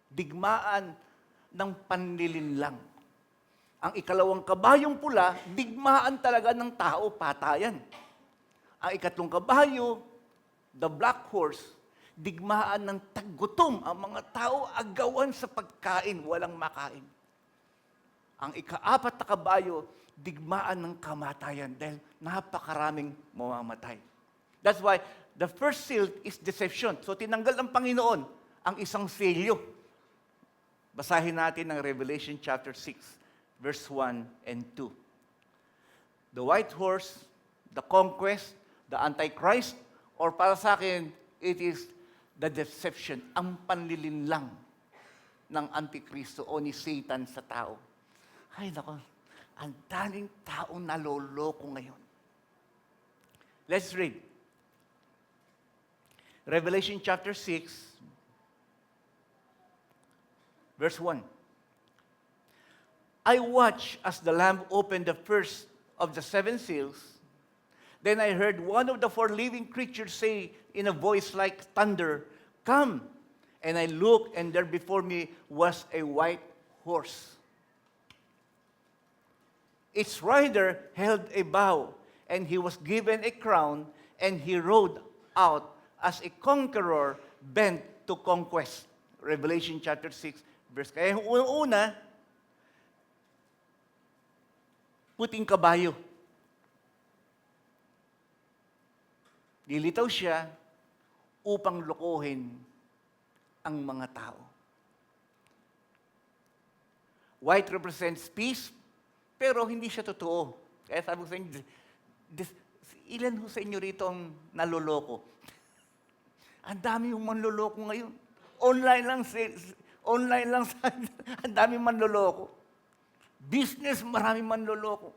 digmaan ng panlilinlang. Ang ikalawang kabayong pula, digmaan talaga ng tao, patayan. Ang ikatlong kabayo, the black horse, digmaan ng taggutom. Ang mga tao agawan sa pagkain, walang makain. Ang ikaapat na kabayo, digmaan ng kamatayan dahil napakaraming mamamatay. That's why the first seal is deception. So tinanggal ng Panginoon ang isang selyo. Basahin natin ang Revelation chapter 6, verse 1 and 2. The white horse, the conquest, the Antichrist, or para sa akin, it is the deception, ang panlilinlang ng Antikristo o ni Satan sa tao. Ay, nako, ang daming taong naloloko ngayon. Let's read. Revelation chapter 6, verse 1. I watched as the Lamb opened the first of the seven seals. Then I heard one of the four living creatures say in a voice like thunder, "Come." And I looked, and there before me was a white horse. Its rider held a bow, and he was given a crown, and he rode out as a conqueror bent to conquest. Revelation chapter 6, verse. Kaya yung una, puting kabayo. Lilitaw siya upang lokohin ang mga tao. White represents peace, pero hindi siya totoo. Kaya sabi ko sa inyo, ilan ho sa inyo rito ang naloloko? Ang dami yung manloloko ngayon. Online lang, ang dami manloloko. Business, marami manloloko.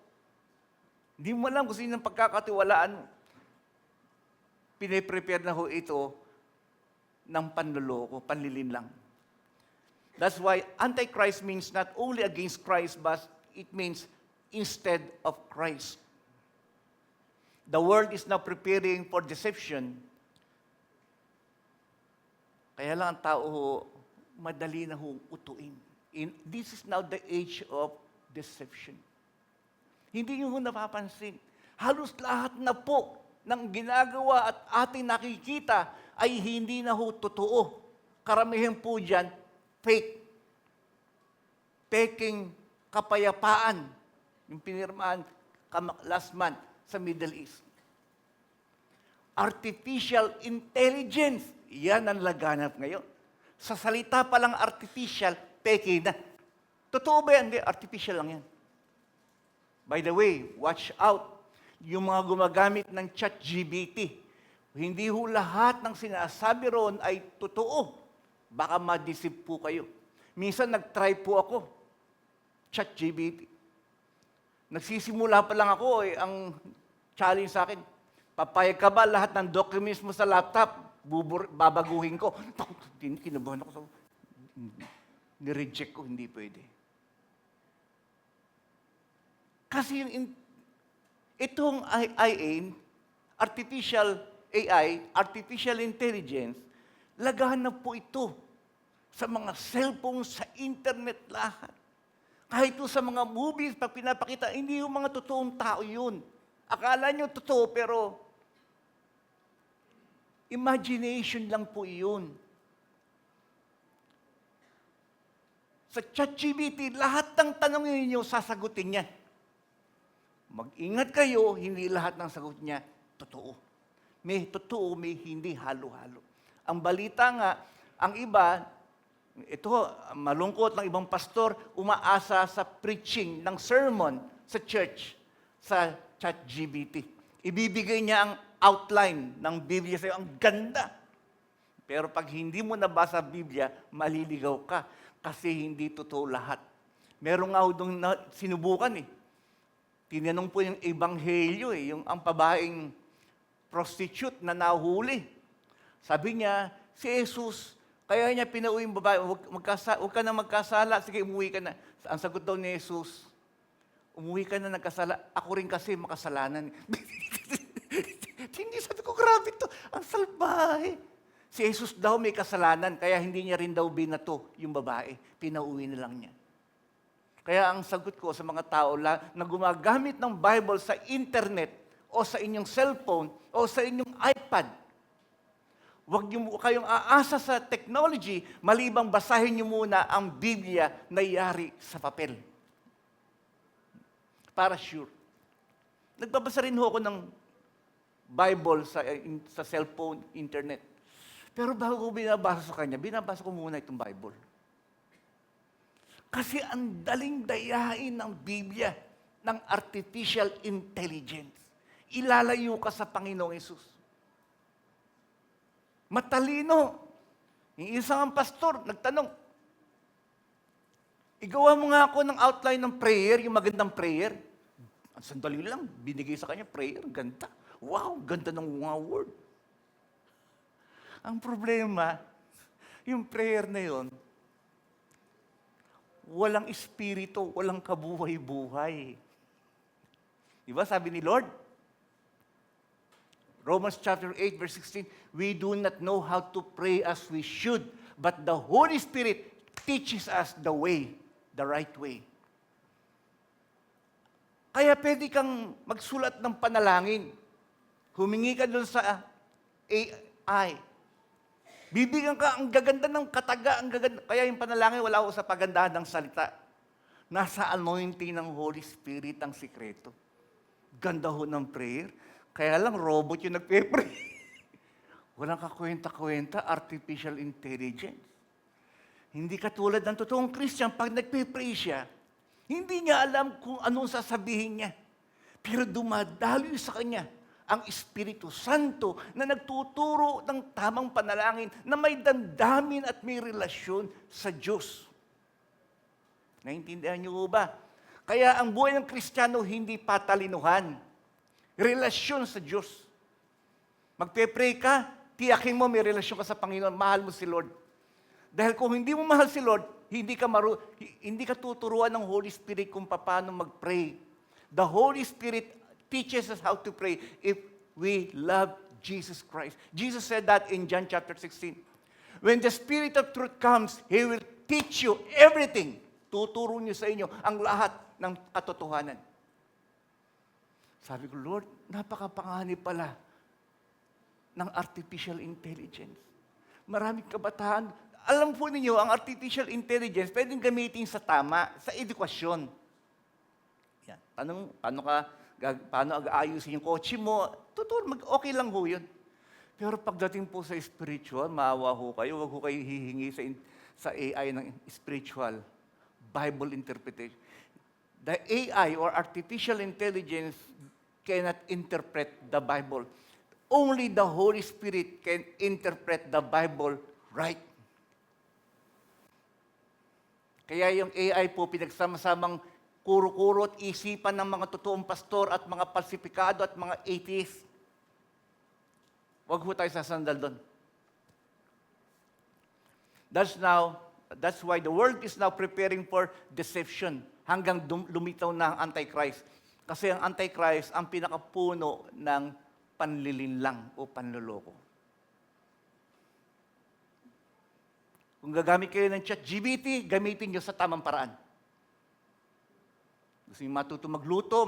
Hindi mo alam kung sino ang pagkakatiwalaan mo. Pine-prepare na ho ito ng panloloko, panlilinlang. That's why Antichrist means not only against Christ, but it means instead of Christ. The world is now preparing for deception. Kaya lang ang tao ho, madali na ho utuin. This is now the age of deception. Hindi nyo ho napapansin. Halos lahat na po ng ginagawa at ating nakikita ay hindi na ho totoo. Karamihan po dyan, fake. Peking kapayapaan. Yung pinirmaan last month sa Middle East. Artificial intelligence. Yan ang laganap ngayon. Sa salita pa lang artificial, peke na. Totoo ba yan? Hindi, artificial lang yan. By the way, watch out. Yung mga gumagamit ng ChatGPT, hindi ho lahat ng sinasabi roon ay totoo. Baka ma-deceive po kayo. Minsan nag-try po ako, ChatGPT. Nagsisimula pa lang ako, ang challenge sa akin, papayag ka ba lahat ng documents mo sa laptop, babaguhin ko. Kinabahan ako. Nireject ko, hindi pwede. Kasi itong artificial AI, artificial intelligence, lagahan na po ito sa mga cellphone, sa internet, lahat. Kahit ito sa mga movies, pag pinapakita, hindi yung mga totoong tao yun. Akala nyo totoo, pero imagination lang po yun. Sa ChatGPT, lahat ng tanong ninyo, sasagutin niya. Mag-ingat kayo, hindi lahat ng sagot niya totoo. May totoo, may hindi, halo-halo. Ang balita nga, ang iba, ito, malungkot ng ibang pastor, umaasa sa preaching ng sermon sa church, sa ChatGPT. Ibibigay niya ang outline ng Biblia sa'yo. Ang ganda. Pero pag hindi mo nabasa Biblia, maliligaw ka kasi hindi totoo lahat. Meron nga doon na sinubukan Tinanong po yung ebanghelyo yung ang babaeng prostitute na nahuli. Sabi niya, si Jesus, kaya niya pinauwi yung babae, huwag ka na magkasala, sige umuwi ka na. Ang sagot daw ni Jesus, umuwi ka na nagkasala, ako rin kasi makasalanan. Hindi, sabi ko, grabe to, ang salbahe. Si Jesus daw may kasalanan, kaya hindi niya rin daw binato yung babae. Pinauwi na lang niya. Kaya ang sagot ko sa mga tao na gumagamit ng Bible sa internet o sa inyong cellphone o sa inyong iPad, huwag niyo kayong aasa sa technology, malibang basahin niyo muna ang Biblia na yari sa papel. Para sure. Nagbabasa rin ho ako ng Bible sa cellphone, internet. Pero bago ko binabasa sa kanya, binabasa ko muna itong Bible. Kasi ang daling dayain ng Biblia ng artificial intelligence. Ilalayo ka sa Panginoong Yesus. Matalino. Yung isang pastor, nagtanong, igawa mo nga ako ng outline ng prayer, yung magandang prayer. Ang sandali lang, binigay sa kanya prayer, ganda. Wow, ganda ng mga word. Ang problema, yung prayer na yun, walang espiritu, walang kabuhay-buhay. Diba sabi ni Lord? Romans chapter 8 verse 16, we do not know how to pray as we should, but the Holy Spirit teaches us the way, the right way. Kaya pwede kang magsulat ng panalangin. Humingi ka doon sa AI. Bibigyan ka, ang gaganda ng kataga, ang gaganda. Kaya yung panalangin, wala ko sa pagandahan ng salita. Nasa anointing ng Holy Spirit ang sikreto. Ganda ho ng prayer. Kaya lang, robot yung nagpe-pray. Walang kakwenta-kwenta, artificial intelligence. Hindi katulad ng totoong Christian, pag nagpe-pray siya, hindi niya alam kung anong sasabihin niya. Pero dumadaloy sa kanya ang Espiritu Santo na nagtuturo ng tamang panalangin na may damdamin at may relasyon sa Diyos. Naintindihan niyo ba? Kaya ang buhay ng Kristiyano hindi patalinuhan. Relasyon sa Diyos. Magpe-pray ka, tiyakin mo may relasyon ka sa Panginoon, mahal mo si Lord. Dahil kung hindi mo mahal si Lord, hindi ka tuturuan ng Holy Spirit kung paano mag-pray. The Holy Spirit teaches us how to pray if we love Jesus Christ. Jesus said that in John chapter 16. When the Spirit of truth comes, He will teach you everything. Tuturo niyo sa inyo ang lahat ng katotohanan. Sabi ko, Lord, napakapanganib pala ng artificial intelligence. Maraming kabataan. Alam po ninyo, ang artificial intelligence pwedeng gamitin sa tama, sa edukasyon. Yan. Paano ayusin yung kotse mo? Okay lang ho yun. Pero pagdating po sa spiritual, maawa ho kayo, huwag ho kayo hihingi sa AI ng spiritual Bible interpretation. The AI or artificial intelligence cannot interpret the Bible. Only the Holy Spirit can interpret the Bible right. Kaya yung AI po pinagsama-samang kuro-kuro at isipan ng mga totoong pastor at mga falsifikado at mga atheist. Huwag ho tayo sasandal doon. That's why the world is now preparing for deception hanggang lumitaw na ang Antichrist. Kasi ang Antichrist ang pinakapuno ng panlilinlang o panloloko. Kung gagamit kayo ng ChatGPT, gamitin nyo sa tamang paraan. Gusto nyo matuto magluto,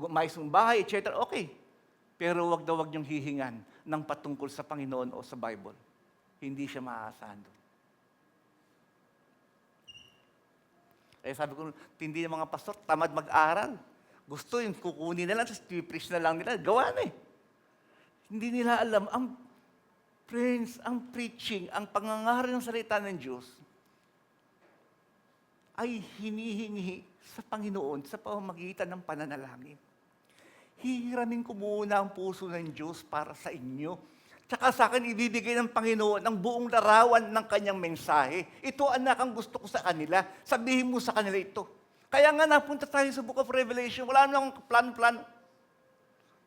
mais ng bahay, etc. Okay. Pero wag nyong hihingan ng patungkol sa Panginoon o sa Bible. Hindi siya maaasahan doon. Eh sabi ko, tindi ng mga pastor, tamad mag-aral. Gusto yung kukunin na lang, tapos preach na lang nila. Gawa na eh. Hindi nila alam, friends, ang preaching, ang pangangaral ng salita ng Diyos, ay hinihingi sa Panginoon sa pamamagitan ng pananalangin. Hihiramin ko muna ang puso ng Diyos para sa inyo. Tsaka sa akin, ibibigay ng Panginoon ang buong larawan ng kanyang mensahe. Ito, anak, ang gusto ko sa kanila. Sabihin mo sa kanila ito. Kaya nga napunta tayo sa Book of Revelation. Wala naman akong plan-plan.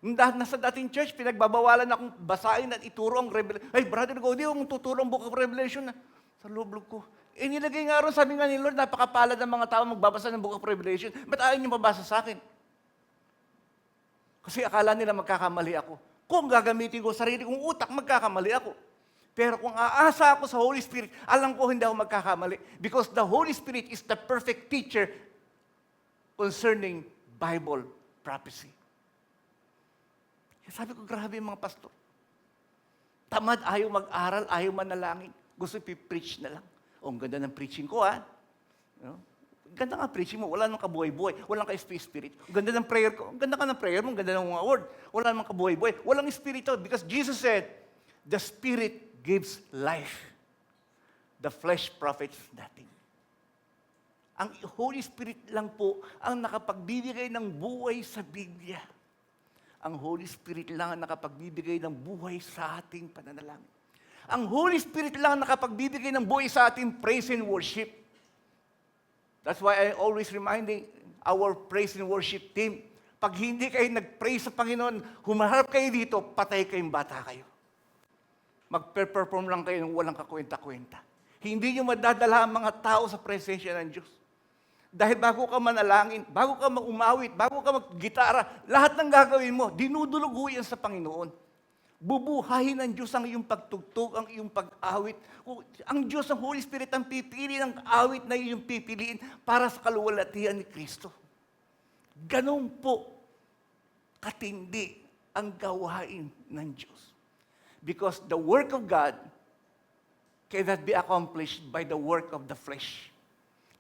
Nasa dating church, pinagbabawalan akong basahin at ituro ang Revelation. Ay, brother, di mo tuturo ang Book of Revelation na sa loob ko. Nilagay nga ron, sabi nga ni Lord, napakapalad ng mga tao magbabasa ng Book of Revelation. Ba't ayaw niyo mabasa sa akin? Kasi akala nila magkakamali ako. Kung gagamitin ko sarili kong utak, magkakamali ako. Pero kung aasa ako sa Holy Spirit, alam ko hindi ako magkakamali. Because the Holy Spirit is the perfect teacher concerning Bible prophecy. Sabi ko, grabe yung mga pastor. Tamad, ayaw mag-aral, ayaw manalangin. Gusto i-preach na lang. O, ang ganda ng preaching ko, ha? You know? Ganda nga preaching mo, wala namang kabuhay-buhay, walang ka-spirit. Ganda ng prayer ko, ganda ka ng prayer mo, ganda ng mga word, wala namang kabuhay-buhay, walang espiritu. Because Jesus said, the Spirit gives life. The flesh profits nothing. Ang Holy Spirit lang po ang nakapagbibigay ng buhay sa Biblia. Ang Holy Spirit lang ang nakapagbibigay ng buhay sa ating pananalangin. Ang Holy Spirit lang ang nakapagbibigay ng buhay sa ating praise and worship. That's why I always reminding our praise and worship team, pag hindi kayo nag-praise sa Panginoon, humaharap kayo dito, patay kayong bata kayo. Magpe-perform lang kayo ng walang kakwenta-kwenta. Hindi nyo madadala ang mga tao sa presensya ng Diyos. Dahil bago ka manalangin, bago ka umawit, bago ka mag-gitara, lahat ng gagawin mo, dinudulugo yan sa Panginoon. Bubuhayin ng Diyos ang iyong pagtugtog, ang iyong pag-awit. Ang Diyos, ang Holy Spirit, ang pipili ng awit na iyong pipiliin para sa kaluwalhatian ni Kristo. Ganon po katindi ang gawain ng Diyos. Because the work of God cannot be accomplished by the work of the flesh.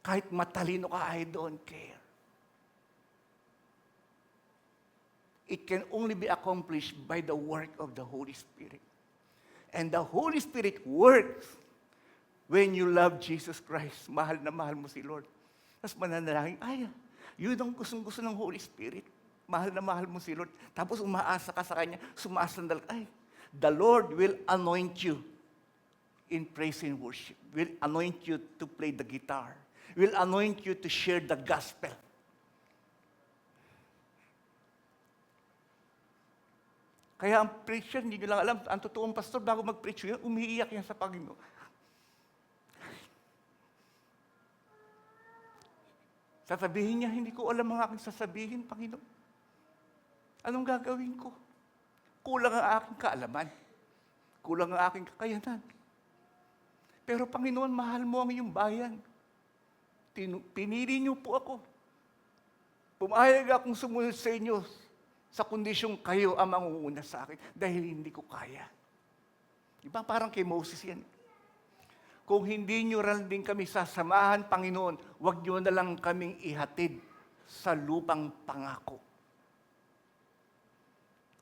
Kahit matalino ka, I don't care. It can only be accomplished by the work of the Holy Spirit. And the Holy Spirit works when you love Jesus Christ. Mahal na mahal mo si Lord. Tapos mananalangin, yun ang gustong-gusto ng Holy Spirit. Mahal na mahal mo si Lord. Tapos umaasa ka sa Kanya, sumasandal, the Lord will anoint you in praise and worship. Will anoint you to play the guitar. Will anoint you to share the gospel. Kaya ang preacher, hindi nyo lang alam, ang totoong pastor, bago mag-preach yun, umiiyak yan sa Panginoon. Sasabihin niya, hindi ko alam ang aking sasabihin, Panginoon. Anong gagawin ko? Kulang ang aking kaalaman. Kulang ang aking kakayanan. Pero Panginoon, mahal mo ang iyong bayan. Pinili niyo po ako. Pumayag akong sumunod sa inyo sa kondisyong kayo ang mangunguna sa akin dahil hindi ko kaya. Diba parang kay Moses yan? Kung hindi nyo rin din kami sasamahan, Panginoon, huwag nyo na lang kaming ihatid sa lupang pangako.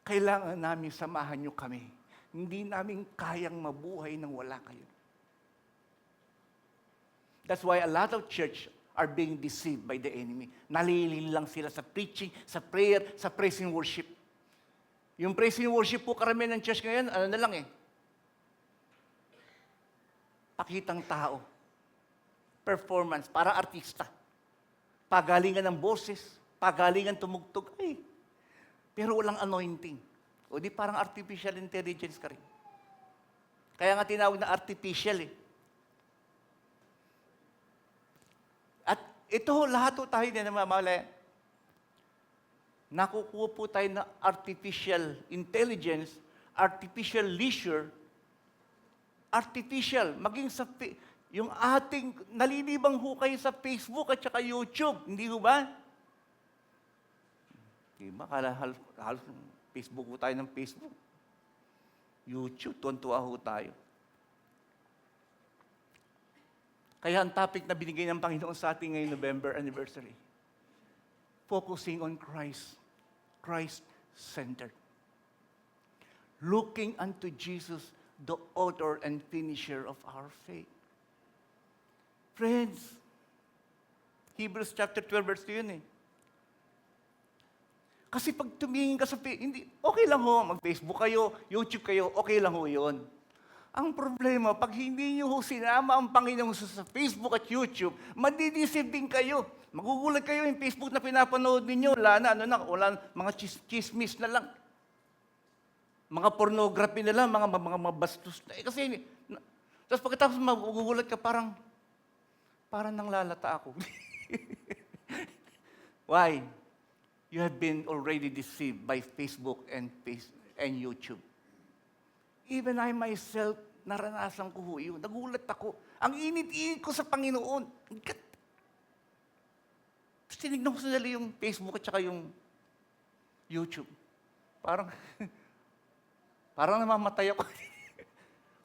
Kailangan namin samahan nyo kami. Hindi namin kayang mabuhay nang wala kayo. That's why a lot of church are being deceived by the enemy. Nalilin lang sila sa preaching, sa prayer, sa praise and worship. Yung praise and worship po karamihan ng church ngayon, ano na lang pakitang tao. Performance, para artista. Pagalingan ng boses, pagalingan tumugtog. Pero walang anointing. O di parang artificial intelligence ka rin. Kaya nga tinawag na artificial At ito, lahat po tayo na namamala. Nakukuha po tayo na artificial intelligence, artificial leisure, artificial, maging sa, yung ating, nalilibang ho kayo sa Facebook at saka YouTube, hindi ho ba? Diba, halos Facebook ho tayo ng Facebook. YouTube, tuwan-tuwa ho tayo. Kaya ang topic na binigay ng Panginoon sa ating ngayong November anniversary, focusing on Christ, Christ-centered. Looking unto Jesus, the author and finisher of our faith. Friends, Hebrews chapter 12 verse 2 yun Kasi pag tumingin ka sa hindi, okay lang ho, mag-Facebook kayo, YouTube kayo, okay lang ho yun. Ang problema, pag hindi nyo sinama ang Panginoon sa Facebook at YouTube, madideceive din kayo. Magugulat kayo yung Facebook na pinapanood ninyo, wala mga chismis na lang. Mga pornography na lang, mga bastos na. Tapos pagkatapos magugulat ka, parang nanglalata ako. Why? You have been already deceived by Facebook and YouTube. Even I myself, naranasan ko yun. Nagulat ako. Ang init-init ko sa Panginoon. Tapos tinignan ko sandali yung Facebook at saka yung YouTube. Parang namamatay ako.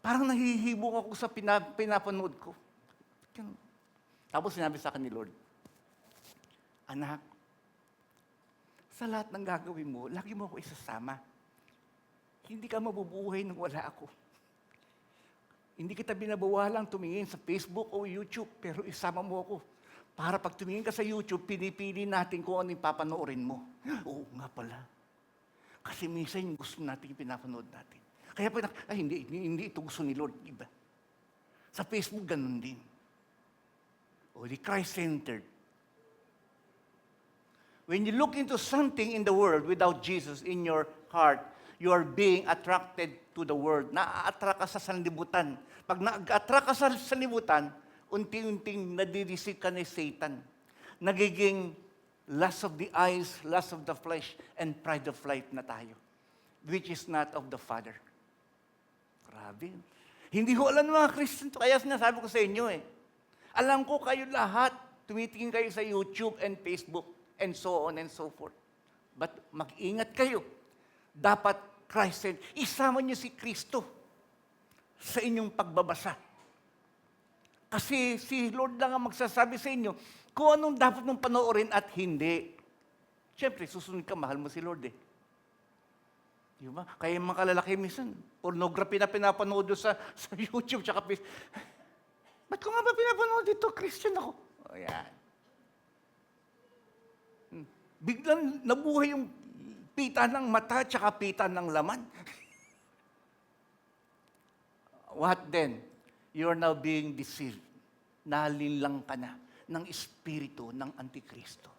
Parang nahihibok ako sa pinapanood ko. Tapos sinabi sa akin ni Lord, Anak, sa lahat ng gagawin mo, lagi mo ako isasama. Hindi ka mabubuhay nang wala ako. Hindi kita binabawalang tumingin sa Facebook o YouTube, pero isama mo ako. Para pag tumingin ka sa YouTube, pinipili natin kung ano yung papanoorin mo. Oo nga pala. Kasi minsan yung gusto natin yung pinapanood natin. Kaya pag, hindi ito gusto ni Lord, iba. Sa Facebook, ganun din. O, di Christ-centered. When you look into something in the world without Jesus in your heart, you are being attracted to the world. Na-attract ka sa sanlibutan. Pag na-attract ka sa sanlibutan, unti-unting nadireceive ka ni Satan. Nagiging lust of the eyes, lust of the flesh, and pride of life na tayo. Which is not of the Father. Grabe. Hindi ko alam ng mga Christian to. Kaya sinasabi ko sa inyo Alam ko kayo lahat, tumitingin kayo sa YouTube and Facebook, and so on and so forth. But mag-ingat kayo. Dapat Christ-centered. Isama niyo si Kristo sa inyong pagbabasa. Kasi si Lord lang ang magsasabi sa inyo kung anong dapat mong panoorin at hindi. Siyempre, susunod ka, mahal mo si Lord Di ba? Kaya yung mga kalalaki minsan, pornography na pinapanood doon sa YouTube tsaka Facebook. Ba't ko nga ba pinapanood dito? Christian ako. O yan. Biglang nabuhay yung pita ng mata tsaka pita ng laman. What then? You are now being deceived. Nalinlang ka na ng espiritu ng Antikristo.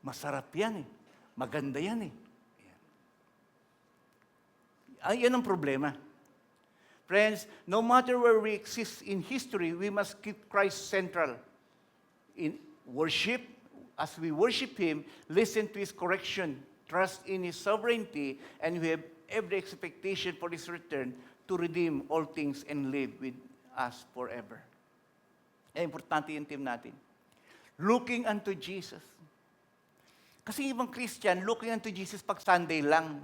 Masarap yan Maganda yan Yan ang problema. Friends, no matter where we exist in history, we must keep Christ central. In worship, as we worship Him, listen to His correction, trust in His sovereignty, and we have every expectation for His return to redeem all things and live with us forever. Importante yung team natin. Looking unto Jesus. Kasi ibang Christian, looking unto Jesus pag Sunday lang.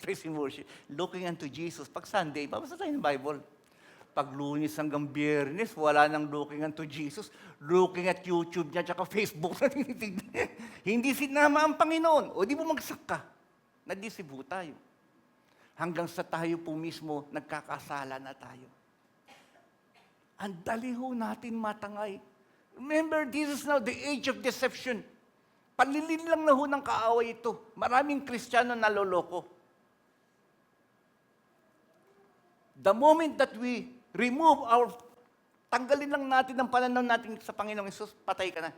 Praise and worship. Looking unto Jesus pag Sunday. Babasa tayo ng Bible. Pag Lunes hanggang Biyernes, wala nang looking unto Jesus. Looking at YouTube niya, tsaka Facebook. Hindi sinama ang Panginoon. O di bumagsak ka. Nadisibo tayo. Hanggang sa tayo po mismo, nagkakasala na tayo. Ang dali ho natin matangay. Remember, this is now the age of deception. Panlilin lang na ho ng kaaway ito. Maraming Kristiyano naloloko. The moment that we tanggalin lang natin ang pananaw natin sa Panginoong Hesus, patay ka na.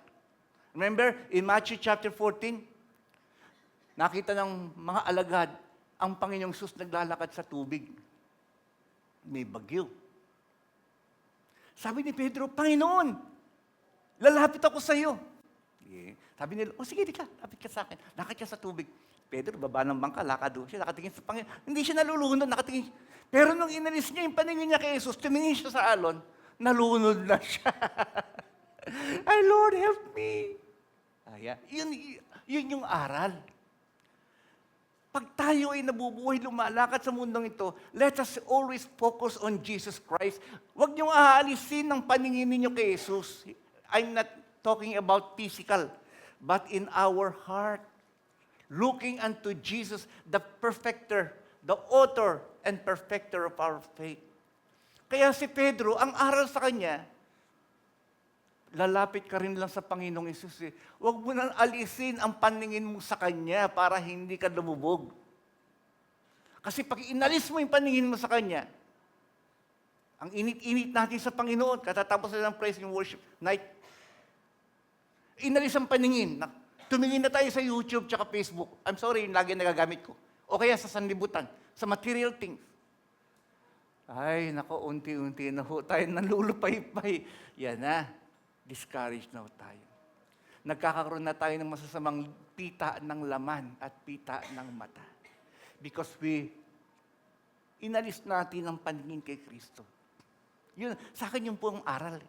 Remember, in Matthew chapter 14, nakita ng mga alagad, ang Panginoong Hesus naglalakad sa tubig. May bagyo. Sabi ni Pedro, Panginoon, lalapit ako sa iyo. Sabi nila, sige, di ka, lapit ka sa akin. Lakad ka sa tubig. Pedro, baba ng bangka, lakad doon siya, nakatingin sa Panginoon. Hindi siya nalulunod, nakatingin. Pero nung inalis niya yung paningin niya kay Jesus, tumingin siya sa alon, nalunod na siya. Ay, Lord, help me. Yun yung aral. Pag tayo ay nabubuhay, lumalakad sa mundong ito, let us always focus on Jesus Christ. Huwag niyong aalisin ang paningin ninyo kay Jesus. I'm not talking about physical, but in our heart. Looking unto Jesus, the perfecter, the author and perfecter of our faith. Kaya si Pedro, ang aral sa kanya, lalapit ka rin lang sa Panginoong Hesus. Huwag mo nang alisin ang paningin mo sa Kanya para hindi ka lumubog. Kasi pag inalis mo yung paningin mo sa Kanya, ang init-init natin sa Panginoon, katatapos na ng praise and worship night, inalis ang paningin. Tumingin na tayo sa YouTube tsaka Facebook. I'm sorry, yung lagi nagagamit ko. O kaya sa sanlibutan, sa material things. Ay, nako, unti-unti na ho tayo nalulupay-pay. Yan na, discouraged na ho tayo. Nagkakaroon na tayo ng masasamang pita ng laman at pita ng mata. Because inalis natin ang paningin kay Kristo. Yun, sa akin yung po ang aral.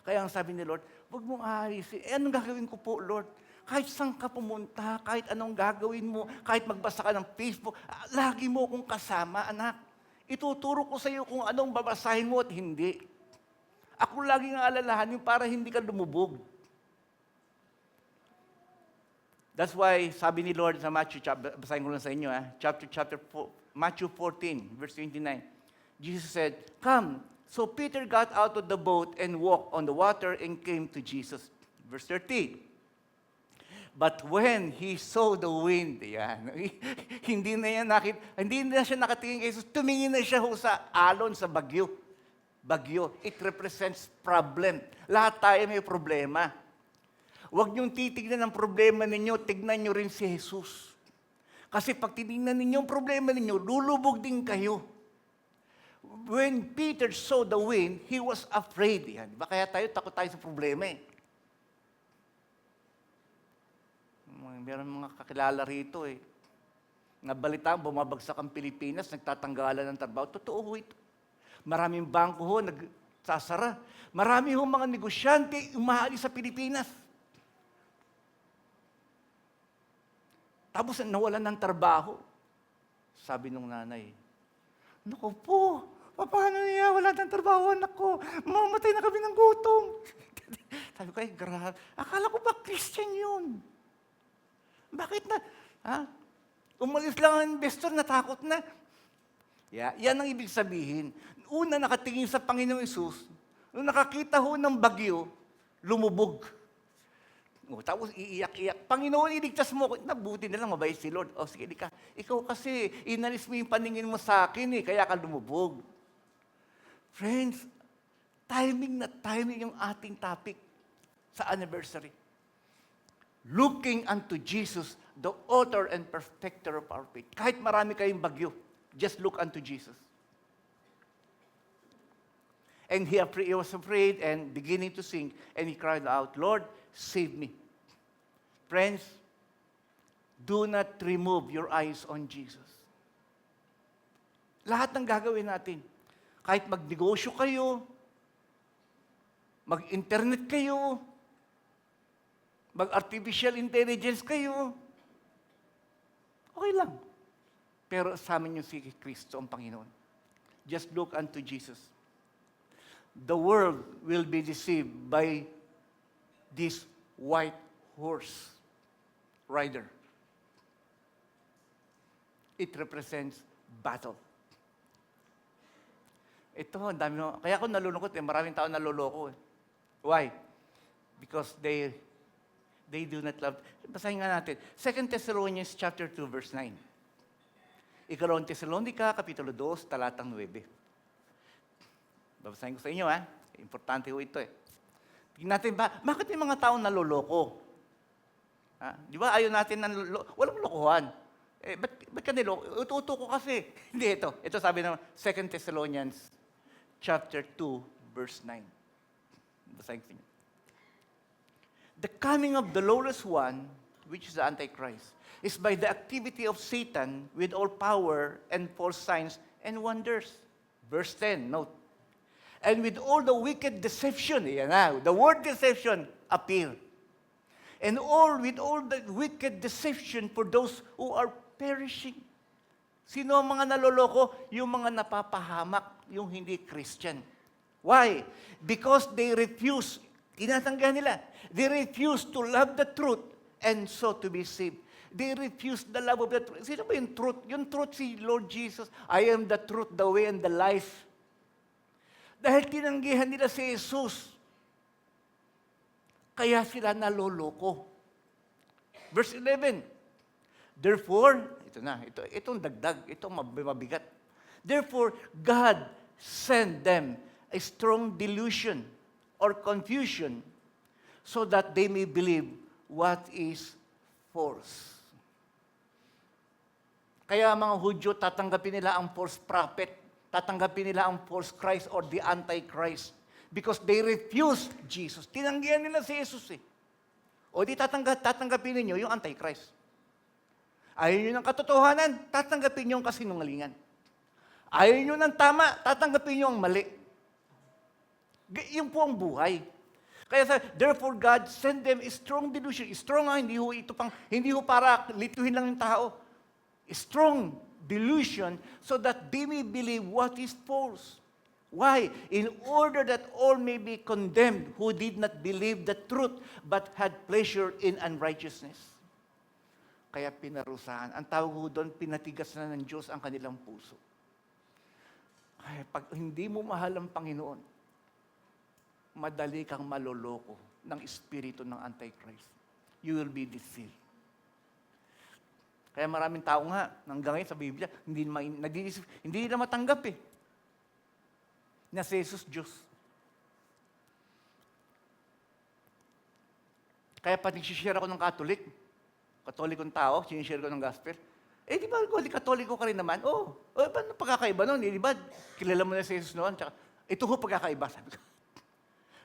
Kaya ang sabi ni Lord, huwag mong aalisin. Anong gagawin ko po, Lord? Kahit saan ka pumunta, kahit anong gagawin mo, kahit magbasa ka ng Facebook, lagi mo akong kasama, anak. Ituturo ko sa iyo kung anong babasahin mo at hindi. Ako lagi nga alalahanin para hindi ka lumubog. That's why sabi ni Lord sa Matthew, basahin ko lang sa inyo, Matthew 14, verse 29. Jesus said, "Come." So Peter got out of the boat and walked on the water and came to Jesus. Verse 30. But when he saw the wind, yan, hindi na siya nakatingin kay Jesus, tumingin na siya sa alon, sa bagyo. Bagyo, it represents problem. Lahat tayo may problema. Huwag niyong titignan ang problema ninyo, tignan niyo rin si Jesus. Kasi pag tinignan ninyo ang problema ninyo, lulubog din kayo. When Peter saw the wind, he was afraid. Yan. Diba kaya takot tayo sa problema eh. Meron mga kakilala rito eh. Nabalitaan, bumabagsak ang Pilipinas, nagtatanggalan ng trabaho. Totoo ho ito. Maraming bangko ho nagsasara. Marami ho mga negosyante umaalis sa Pilipinas. Tapos nawalan ng trabaho. Sabi nung nanay, "Naku po, paano niya wala ng trabaho, anak ko? Mamatay na kami ng gutom." Sabi ko, grabe. Akala ko ba Christian yun? Bakit na? Umalis lang ang investor, natakot na. Yan ang ibig sabihin. Una nakatingin sa Panginoong Hesus, nung nakakita ho ng bagyo, lumubog. Tapos iiyak-iyak. "Panginoon, iligtas mo ako." Nabuti na lang, mabait si Lord. Sige, di ka. Ikaw kasi, inalis mo yung paningin mo sa akin kaya ka lumubog. Friends, timing na timing yung ating topic sa anniversary. Looking unto Jesus, the author and perfecter of our faith. Kahit marami kayong bagyo, just look unto Jesus. And he was afraid and beginning to sink, and he cried out, "Lord, save me." Friends, do not remove your eyes on Jesus. Lahat ng gagawin natin, kahit magnegosyo kayo, mag-internet kayo, mag-artificial intelligence kayo, okay lang. Pero sa amin yung si Kristo ang Panginoon. Just look unto Jesus. The world will be deceived by this white horse rider. It represents battle. Ito, ang dami mo. Kaya ako nalulungkot maraming tao naluloko Why? Because they do not love. Basahin nga natin. 2 Thessalonians chapter 2, verse 9. Ikalawang Tesalonica, kapitulo 2, talatang 9. Babasahin ko sa inyo, Importante ho ito Tingnan natin bakit may mga taong naloloko? Di ba ayaw natin walang lokohan. Ba't ka niloko? Uto ko kasi. Hindi, ito. Ito sabi ng 2 Thessalonians chapter 2, verse 9. Basahin ko sa inyo. The coming of the lawless one, which is the Antichrist, is by the activity of Satan with all power and false signs and wonders. Verse 10, note. And with all the wicked deception, the word deception appear. And with all the wicked deception for those who are perishing. Sino ang mga naloloko? Yung mga napapahamak, yung hindi Christian. Why? Because they refuse, tinatangga nila, they refuse to love the truth and so to be saved. They refuse the love of the truth. Sino ba yung truth? Yung truth si Lord Jesus. I am the truth, the way, and the life. Dahil tinanggihan nila si Jesus, kaya sila naloloko. Verse 11, therefore, itong dagdag, itong mabigat. Therefore, God sent them a strong delusion or confusion so that they may believe what is false. Kaya mga Hudyo, tatanggapin nila ang false prophet, tatanggapin nila ang false Christ or the Antichrist because they refuse Jesus. Tinanggihan nila si Jesus O di tatanggapin niyo yung Antichrist. Ayaw niyo ng katotohanan, tatanggapin niyo ang kasinungalingan. Ayaw niyo ng tama, tatanggapin niyo ang mali. Yun po ang buhay. Kaya therefore God sent them a strong delusion. Strong hindi ho para lituhin lang yung tao. Strong delusion so that they may believe what is false. Why? In order that all may be condemned who did not believe the truth but had pleasure in unrighteousness. kaya pinarusahan. Ang tawag ho doon, pinatigas na ng Diyos ang kanilang puso. Kaya pag hindi mo mahal ang Panginoon, madali kang maloloko ng espiritu ng Antichrist. You will be deceived. Kaya maraming tao nga, hanggang ngayon sa Biblia, hindi na matanggap na si Jesus Diyos. Kaya pag nagsishare ako ng Katolikong tao, sinishare ko ng gospel, di ba, Katoliko ka rin naman? Paano pagkakaiba nun? Di ba, kilala mo na si Jesus noon? Tsaka, ito ho pagkakaiba, sabi ko.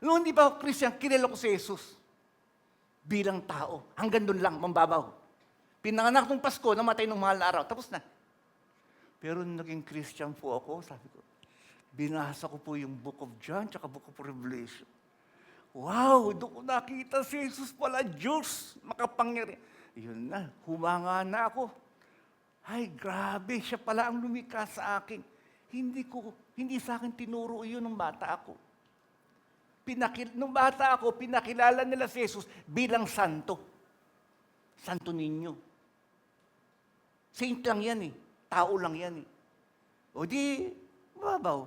Noong hindi pa ako Christian, kilala ko si Jesus bilang tao. Hanggang doon lang, mambabaw. Pinanganak nung Pasko, namatay nung mahal na araw. Tapos na. Pero nung naging Christian po ako, sabi ko, binasa ko po yung Book of John, tsaka Book of Revelation. Wow, doon ko nakita si Jesus pala, Diyos, makapangyari. Yun na, humanga na ako. Ay, grabe, siya pala ang lumikha sa akin. Hindi sa akin tinuro yun nung bata ako. Nung bata ako, pinakilala nila si Jesus bilang santo. Santo ninyo. Saint lang yan Tao lang yan O di, mababaw.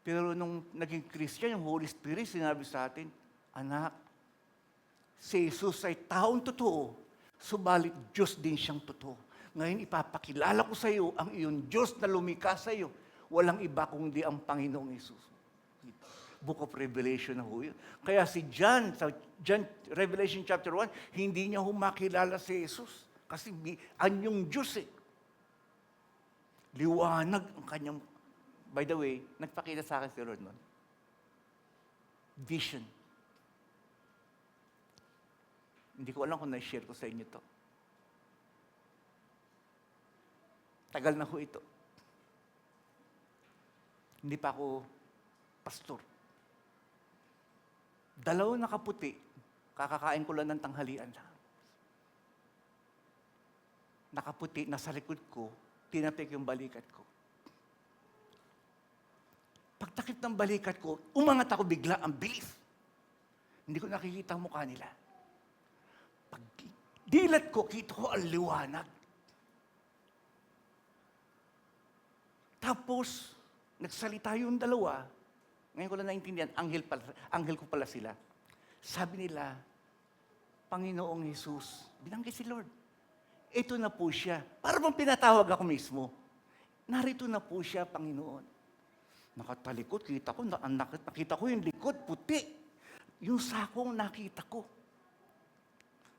Pero nung naging Christian, yung Holy Spirit, sinabi sa atin, anak, si Jesus ay taong totoo, subalit Diyos din siyang totoo. Ngayon ipapakilala ko sa iyo ang iyong Diyos na lumikha sa iyo. Walang iba kundi ang Panginoong Jesus. Book of Revelation na ho yun. Kaya si John, sa Revelation chapter 1, hindi niya makilala si Jesus. Kasi anyong Diyos Liwanag ang kanyang, by the way, nagpakita sa akin si Lord noon. Vision. Hindi ko alam kung na-share ko sa inyo to. Tagal na ho ito. Hindi pa ako pastor. 2 nakaputi, kakakain ko lang ng tanghalian. Nakaputi, nasa likod ko, tinapik yung balikat ko. Pagtakip ng balikat ko, umangat ako bigla, ang bilis. Hindi ko nakikita ang mukha nila. Pag dilat ko, kita ko ang liwanag. Tapos, nagsalita yung dalawa. Ngayon ko lang naintindihan, anghel ko pala sila. Sabi nila, Panginoong Jesus, binanggit si Lord. Ito na po siya. Para bang pinatawag ako mismo. Narito na po siya, Panginoon. Nakatalikod, nakita ko yung likod, puti. Yung sakong nakita ko.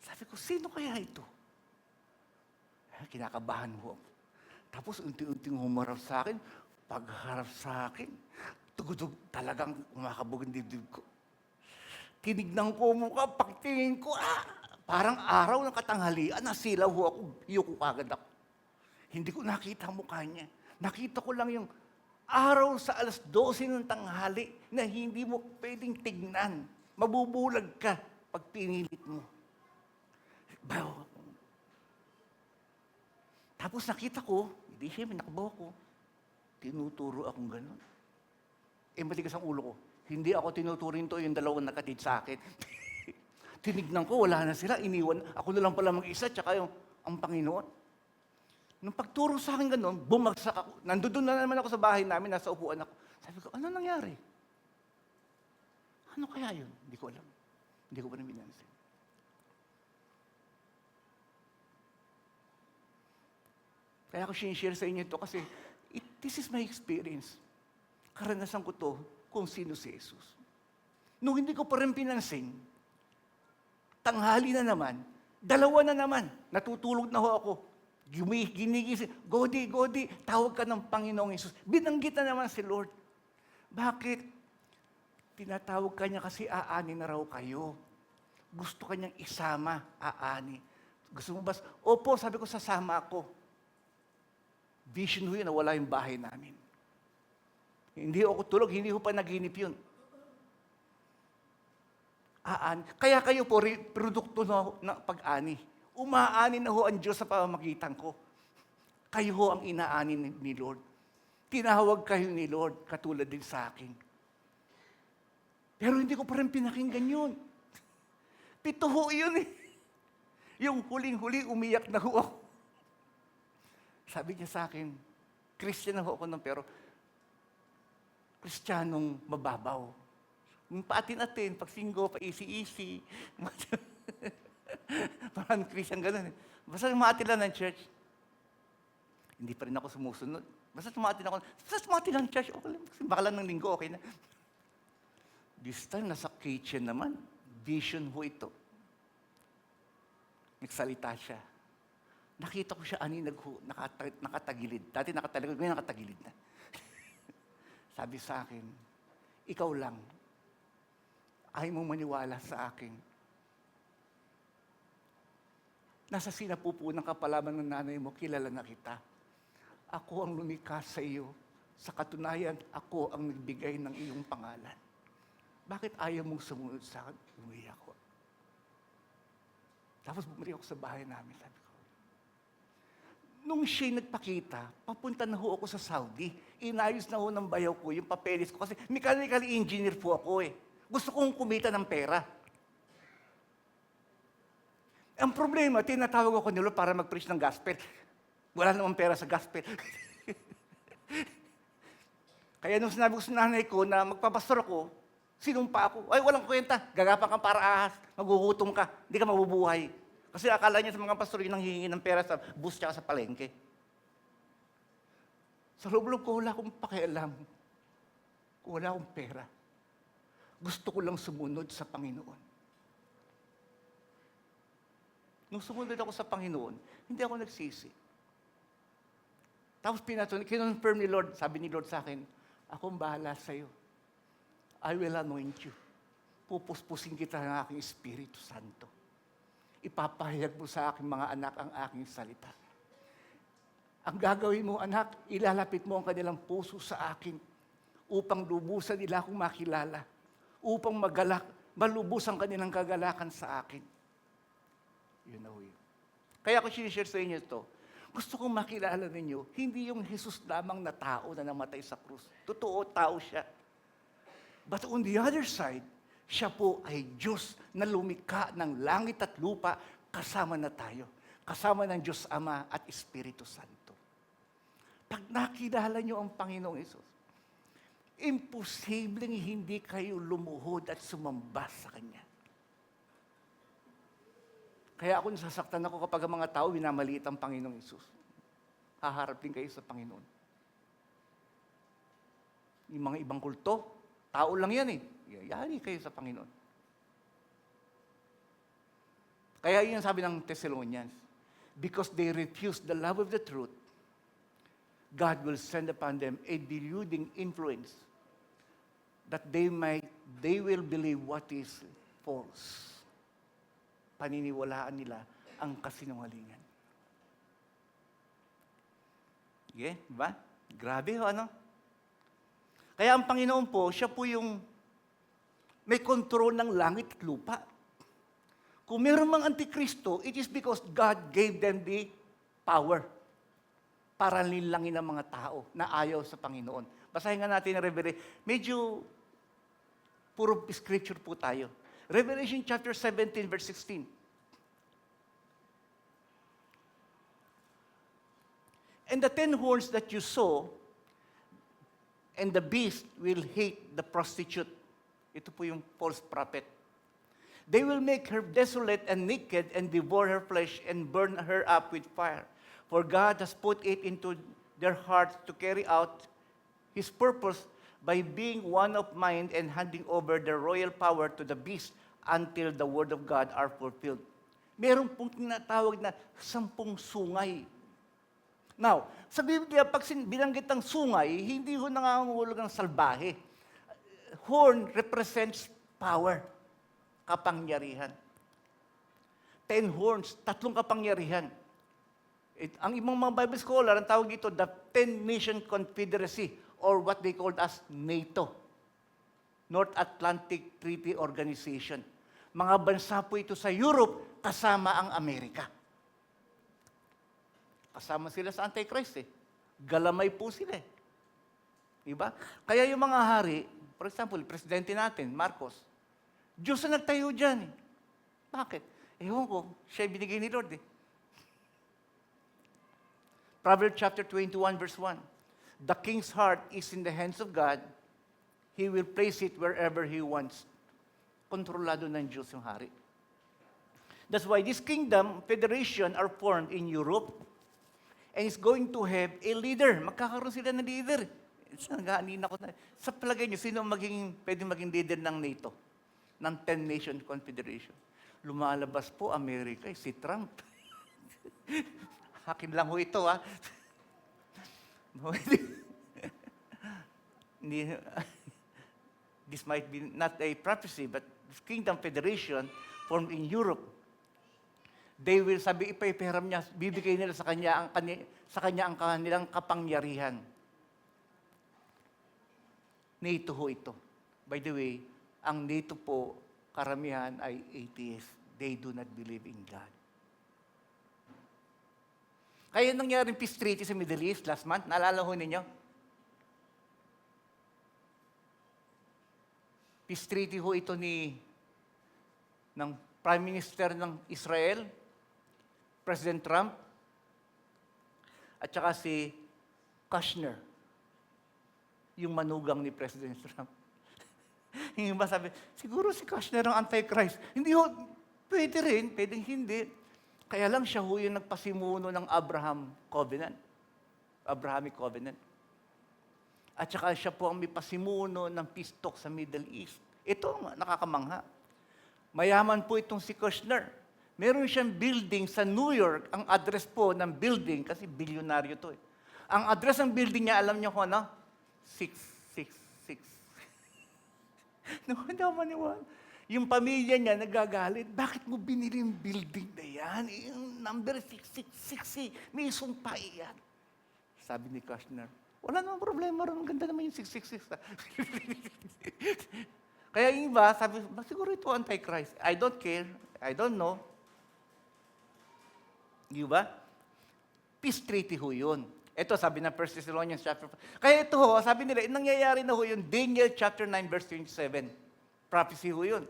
Sabi ko, sino kaya ito? Kinakabahan ko. Tapos unti-unting humarap sa akin, pagharap sa akin, tugtog talagang kumakabog ang dibdib ko. Tinignan ko mukha, pagtingin ko, parang araw ng katanghalian, nasilaw ho ako, hiyoko kagad ako. Hindi ko nakita ang mukha niya. Nakita ko lang yung araw sa 12:00 ng tanghali na hindi mo pwedeng tignan. Mabubulag ka pag pinilit mo. Tapos nakita ko, hindi siya, nakbaw ko. Tinuturo akong gano'n. Matigas ang ulo ko. Hindi ako tinuturin to yung dalawang nakatid sa akin. Tinignan ko, wala na sila, iniwan. Ako na lang pala mag-isa, tsaka ang Panginoon. Nung pagturo sa akin gano'n, bumagsak ako. Nandoon na naman ako sa bahay namin, nasa upuan ako. Sabi ko, ano nangyari? Ano kaya yun? Hindi ko alam. Hindi ko pa rin binansin. Kaya ako sinishare sa inyo ito kasi this is my experience. Karanasan ko to kung sino si Jesus. Nung hindi ko pa rin pinansin, tanghali na naman, 2 na naman, natutulog na ho ako. Ginigising, Godi, tawag ka ng Panginoong Jesus. Binanggit na naman si Lord. Bakit? Tinatawag ka niya kasi aani na raw kayo. Gusto ka niyang isama, aani. Gusto mo ba? Opo, sabi ko, sasama ako. Vision ho yun, nawala yung bahay namin. Hindi ako tulog, hindi ho pa naginip yun. Kaya kayo po, produkto ng pag-ani. Umaani na ho ang Diyos sa pamamagitan ko. Kayo ho ang inaani ni Lord. Tinawag kayo ni Lord, katulad din sa akin. Pero hindi ko pa rin pinakinggan yun. 7 ho yun Yung huling-huli, umiyak na ho ako. Sabi niya sa akin, Christian na ho ako nun, pero Kristiyanong mababaw. Yung paatin-atin, pag singgo, pa-easy-easy. Parang Christian ganun eh. Basta umaatin lang ng church. Hindi pa rin ako sumusunod. Basta umaatin ako. Basta umaatin lang ng church. Okay lang. Kasi baka lang ng linggo, okay na. This time, nasa kitchen naman. Vision ho ito. Nagsalita siya. Nakita ko siya nakatagilid. Dati nakatalikod, ngayon nakatagilid na. Sabi sa akin, ikaw lang. Ayaw mong maniwala sa akin. Nasa sinapupunang kapalaman ng nanay mo, kilala na kita. Ako ang lumikha sa iyo. Sa katunayan, ako ang nagbigay ng iyong pangalan. Bakit ayaw mong sumunod sa akin? Umiyak ako. Tapos bumalik ako sa bahay namin. Sabi ko, nung siya nagpakita, papunta na ho ako sa Saudi. Inayos na ho ng bayaw ko yung papeles ko. Kasi mechanical engineer po ako eh. Gusto kong kumita ng pera. Ang problema, tinatawag ako nilo para mag-preach ng gospel. Wala namang pera sa gospel. Kaya nung sinabi ko sa nanay ko na magpapastor ako, sinumpa ako. Ay, walang kwenta. Gagapang kang para ahas. Magugutom ka. Hindi ka mabubuhay. Kasi akala niya sa mga pastor yun ang hihingi ng pera sa bus tsaka sa palengke. Sa loob-loob ko, wala akong pakialam. Wala akong pera. Gusto ko lang sumunod sa Panginoon. Nung sumunod ako sa Panginoon, hindi ako nagsisi. Tapos kinonfirm ni Lord, sabi ni Lord sa akin, akong bahala sa iyo. I will anoint you. Pupuspusin kita ng aking Espiritu Santo. Ipapahayag mo sa aking mga anak ang aking salita. Ang gagawin mo, anak, ilalapit mo ang kanilang puso sa akin upang lubusan nila akong makilala, upang malubos ang kanilang kagalakan sa akin. You know yun. Kaya ako sinishare sa inyo ito. Gusto kong makilala ninyo, hindi yung Jesus lamang na tao na namatay sa krus. Totoo, tao siya. But on the other side, siya po ay Diyos na lumikha ng langit at lupa kasama na tayo. Kasama ng Diyos Ama at Espiritu Santo. Pag nakilala niyo ang Panginoong Isus, imposibleng hindi kayo lumuhod at sumamba sa Kanya. Kaya ako nasasaktan ako kapag ang mga tao minamaliit ang Panginoong Isus. Haharap din kayo sa Panginoon. Yung mga ibang kulto, tao lang yan eh. Yari kayo sa Panginoon. Kaya yun ang sabi ng Thessalonians. Because they refuse the love of the truth, God will send upon them a deluding influence that they will believe what is false. Paniniwalaan nila ang kasinungalingan. Okay, diba? Grabe ho, ano? Kaya ang Panginoon po, siya po yung may kontrol ng langit at lupa. Kung meron mang Antikristo, it is because God gave them the power para nilangin ang mga tao na ayaw sa Panginoon. Basahin nga natin ang Revelation. Medyo puro scripture po tayo. Revelation chapter 17, verse 16. And the 10 horns that you saw, and the beast will hate the prostitute. Ito po yung false prophet. They will make her desolate and naked and devour her flesh and burn her up with fire. For God has put it into their hearts to carry out His purpose by being one of mind and handing over their royal power to the beast until the word of God are fulfilled. Meron pong tinatawag na 10 sungay. Now, sa Biblia, pag binanggit ang sungay, hindi ho nangangahulugan ng salbahe. Horn represents power, kapangyarihan. 10 horns, 3 kapangyarihan. Ang ibang mga Bible scholar, ang tawag dito, the 10-Nation Confederacy, or what they called as NATO, North Atlantic Treaty Organization. Mga bansa po ito sa Europe, kasama ang Amerika. Kasama sila sa Antichrist eh. Galamay po sila eh. Diba? Kaya yung mga hari, for example, presidente natin, Marcos, Diyos na nagtayo dyan eh. Bakit? Ewan ko, siya binigay ni Lord eh. Proverbs chapter 21, verse 1. The king's heart is in the hands of God. He will place it wherever He wants. Kontrolado ng Diyos yung hari. That's why this kingdom, federation are formed in Europe and is going to have a leader. Magkakaroon sila ng leader. Nag-aanin ako na. Sa palagay niyo, sino pwedeng maging leader ng NATO? Ng 10-nation confederation? Lumalabas po, Amerika, si Trump. Akin lang ho ito, ha? This might be not a prophecy, but this kingdom federation formed in Europe. They will, sabi, ipaipahiram niya, bibigay nila sa kanya ang kanilang kapangyarihan. NATO ho ito. By the way, ang NATO po, karamihan ay atheists. They do not believe in God. Kaya nangyaring peace treaty sa Middle East last month, naalala ho ninyo? Peace treaty ho ito ng Prime Minister ng Israel, President Trump, at saka si Kushner, yung manugang ni President Trump. Yung iba sabi, siguro si Kushner ang Antichrist. Hindi ho, pwede rin, pwedeng hindi. Kaya lang siya ho yung nagpasimuno ng Abrahamic Covenant. At saka siya po ang may pasimuno ng peace talk sa Middle East. Ito ang nakakamangha. Mayaman po itong si Kushner. Meron siyang building sa New York. Ang address po ng building, kasi bilyonaryo to eh. Ang address ng building niya, alam niyo kung ano? 666. Hindi ako maniwala. Yung pamilya niya nagagalit, bakit mo binili yung building na yan? Yung number 666, may sumpa yan. Sabi ni Kushner, wala namang problema rin, ang ganda naman yung 666. Kaya yung iba, sabi, siguro ito Antichrist. I don't care, I don't know. Di ba? Peace treaty ho yun. Ito, sabi na 1 Thessalonians chapter 5. Kaya ito ho, sabi nila, nangyayari na ho yun, Daniel chapter 9 verse 27. Prophecy ho yun.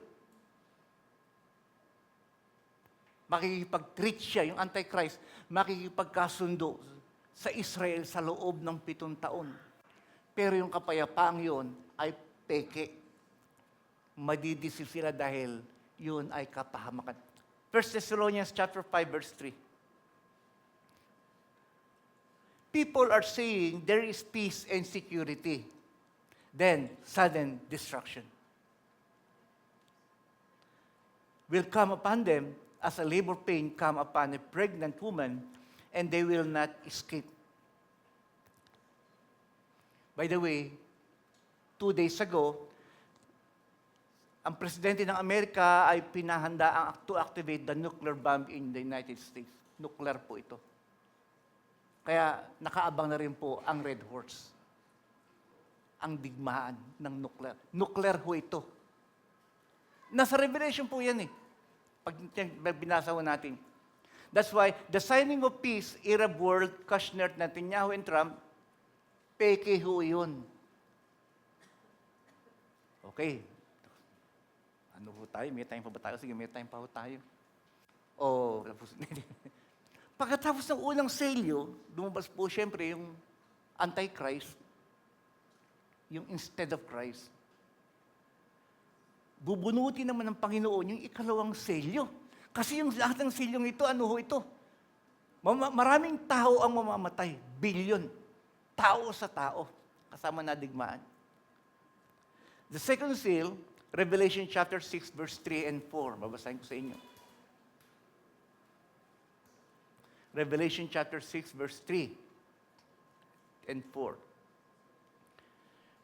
Makikipag-treat siya, yung Antichrist, makikipagkasundo sa Israel sa loob ng 7 taon. Pero yung kapayapaang yun ay peke. Madidisip sila dahil yun ay kapahamakan. 1 Thessalonians chapter 5 verse 3. People are saying there is peace and security. Then, sudden destruction will come upon them as a labor pain come upon a pregnant woman, and they will not escape. By the way, 2 days ago, ang presidente ng Amerika ay pinahanda to activate the nuclear bomb in the United States. Nuclear po ito. Kaya nakaabang na rin po ang Red Horse. Ang digmaan ng nuclear. Nuclear ho ito. Nasa Revelation po yan eh. Pag binasa ho natin. That's why the signing of peace, Arab world, Kushner, Netanyahu, and Trump, peke ho yun. Okay. Ano ho tayo? May time pa ba tayo? Sige, may time pa ho tayo. Oh, tapos, pagkatapos ng unang selyo, lumabas po siyempre yung Antichrist, yung instead of Christ. Bubunutin naman ng Panginoon yung ikalawang selyo. Kasi yung lahat ng selyong ito, ano ho ito? Maraming tao ang mamamatay. Bilyon. Tao sa tao. Kasama na digmaan. The second seal, Revelation chapter 6, verse 3 and 4. Babasahin ko sa inyo. Revelation chapter 6, verse 3 and 4.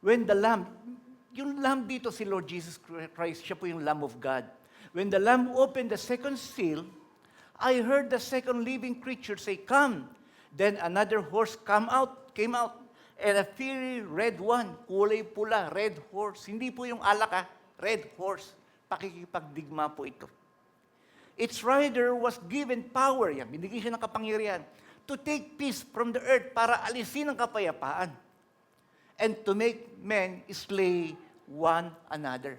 When the Lamb, yung Lamb dito si Lord Jesus Christ, siya po yung Lamb of God. When the Lamb opened the second seal, I heard the second living creature say, "Come." Then another horse came out, and a fiery red one, kulay pula, red horse. Hindi po yung alak red horse. Pakikipagdigma po ito. Its rider was given power, yan, binigyan siya ng kapangyarihan, to take peace from the earth para alisin ang kapayapaan. And to make men slay one another.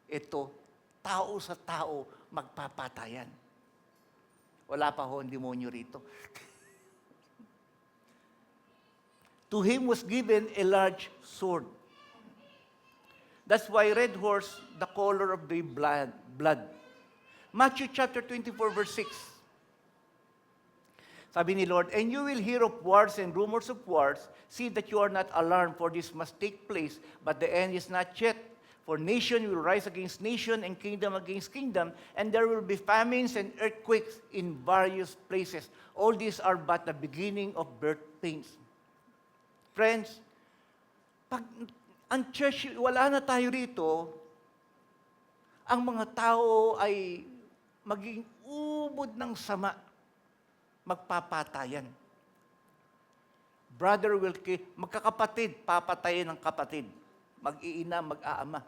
Ito, tao sa tao magpapatayan. Wala pa ho ang demonyo rito. To him was given a large sword. That's why red horse, the color of the blood. Matthew chapter 24, verse 6. Sabi ni Lord, and you will hear of wars and rumors of wars. See that you are not alarmed, for this must take place, but the end is not yet. For nation will rise against nation and kingdom against kingdom, and there will be famines and earthquakes in various places. All these are but the beginning of birth pains. Friends, pag ang church, wala na tayo rito, ang mga tao ay maging ubod ng sama, magpapatayan. Brother will kill, magkakapatid, papatayin ng kapatid. Mag-iina, mag-aama.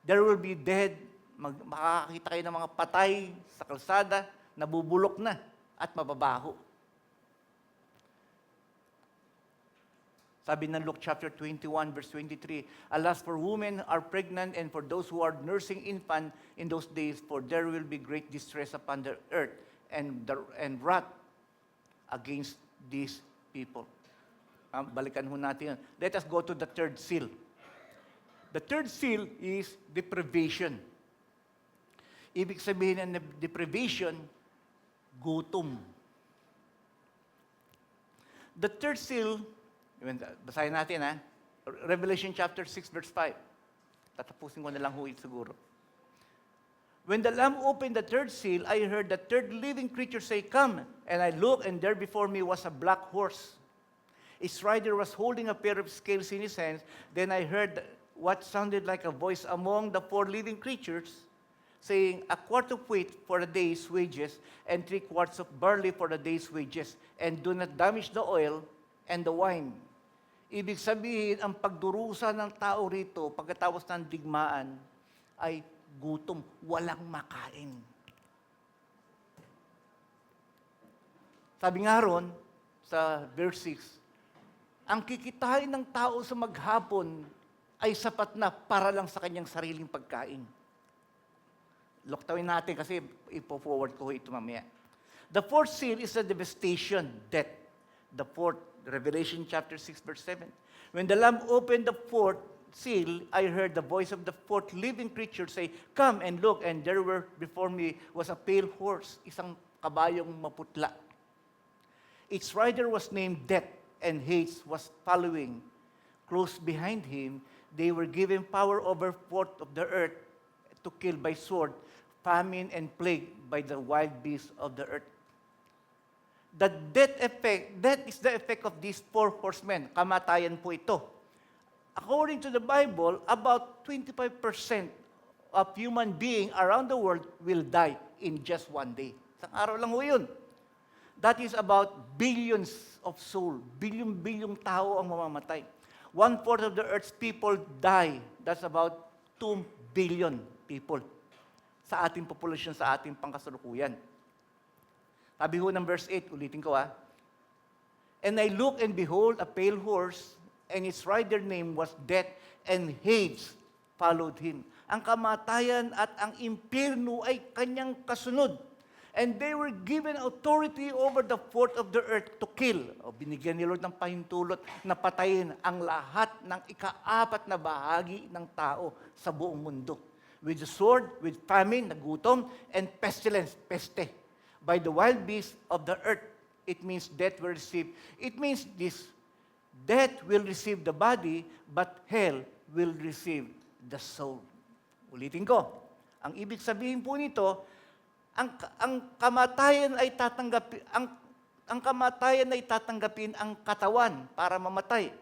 There will be dead, makakakita kayo ng mga patay sa kalsada, nabubulok na at mababaho. Sabi ng Luke chapter 21, verse 23, alas, for women are pregnant and for those who are nursing infant in those days, for there will be great distress upon the earth and wrath against these people. Balikan ho natin yun. Let us go to the third seal. The third seal is deprivation. Ibig sabihin ng deprivation, gutom. The third seal, basahin natin Revelation chapter 6, verse 5. Tatapusin ko na lang ho ito siguro. When the Lamb opened the third seal, I heard the third living creature say, come. And I looked, and there before me was a black horse. Its rider was holding a pair of scales in his hands. Then I heard what sounded like a voice among the four living creatures, saying, a quart of wheat for a day's wages, and 3 quarts of barley for a day's wages, and do not damage the oil and the wine. Ibig sabihin, ang pagdurusa ng tao rito, pagkatapos ng digmaan, ay gutom, walang makain. Sabi nga ron, sa verse 6, ang kikitain ng tao sa maghapon ay sapat na para lang sa kanyang sariling pagkain. Luktawin natin kasi ipo-forward ko ito mamaya. The fourth seal is a devastation, death. The fourth, Revelation chapter 6, verse 7. When the Lamb opened the fourth seal, I heard the voice of the fourth living creature say, come and look, and there were before me was a pale horse, isang kabayong maputla. Its rider was named Death, and Hades was following. Close behind him, they were given power over fourth of the earth to kill by sword, famine, and plague by the wild beasts of the earth. The death effect, that is the effect of these four horsemen. Kamatayan po ito. According to the Bible, about 25% of human being around the world will die in just one day. Isang araw lang ho yun. That is about billions of souls. Billion tao ang mamamatay. 1/4 of the earth's people die. That's about 2 billion people sa ating populasyon, sa ating pangkasalukuyan. Sabi ho ng verse 8, ulitin ko And I looked and behold a pale horse, and its rider name was Death, and Hades followed him. Ang kamatayan at ang impyerno ay kanyang kasunod. And they were given authority over the fourth of the earth to kill. Binigyan ni Lord ng pahintulot na patayin ang lahat ng ika-4 na bahagi ng tao sa buong mundo. With the sword, with famine, nagutom, and pestilence, peste. By the wild beasts of the earth, it means death will receive. It means this, death will receive the body, but hell will receive the soul. Ulitin ko, ang ibig sabihin po nito, ang kamatayan ay tatanggapin ang katawan para mamatay.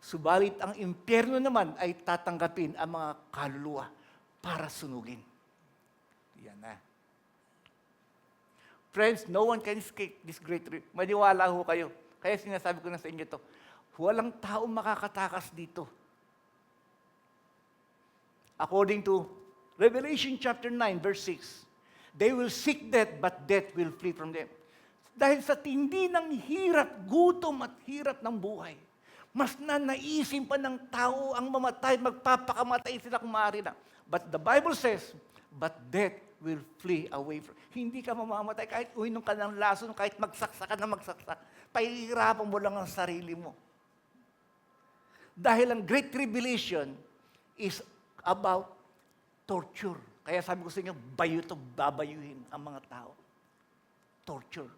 Subalit ang impyerno naman ay tatanggapin ang mga kaluluwa para sunugin. Yan na. Friends, no one can escape this great risk. Maniwala ho kayo. Kaya sinasabi ko na sa inyo ito, walang taong makakatakas dito. According to Revelation chapter 9, verse 6, they will seek death, but death will flee from them. Dahil sa tindi ng hirap, gutom at hirap ng buhay, mas nanaisin pa ng tao ang mamatay, magpapakamatay sila kung maaari na. But the Bible says, but death will flee away from. Hindi ka mamamatay kahit uinom ka ng lason, kahit magsaksak ka na magsaksak. Pahihirapan mo lang ang sarili mo. Dahil ang Great Tribulation is about torture. Kaya sabi ko sa inyo, babayuhin ang mga tao. Torture.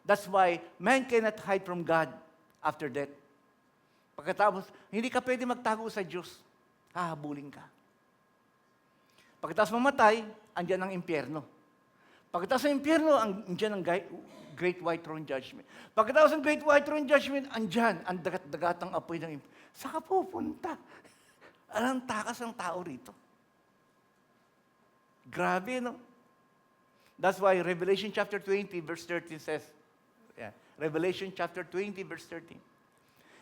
That's why man cannot hide from God after death. Pagkatapos, hindi ka pwede magtago sa Diyos. Hahabulin ka. Pagkatapos mamatay, andyan ang impyerno. Pagkatapos ng impyerno, andyan ang Great White Throne Judgment. Pagkatapos ng Great White Throne Judgment, andyan ang dagat-dagatang apoy ng impyerno. Saan ka pupunta? Alang takas ng tao rito. Grabe, no? That's why Revelation chapter 20, verse 13 says, Revelation chapter 20, verse 13.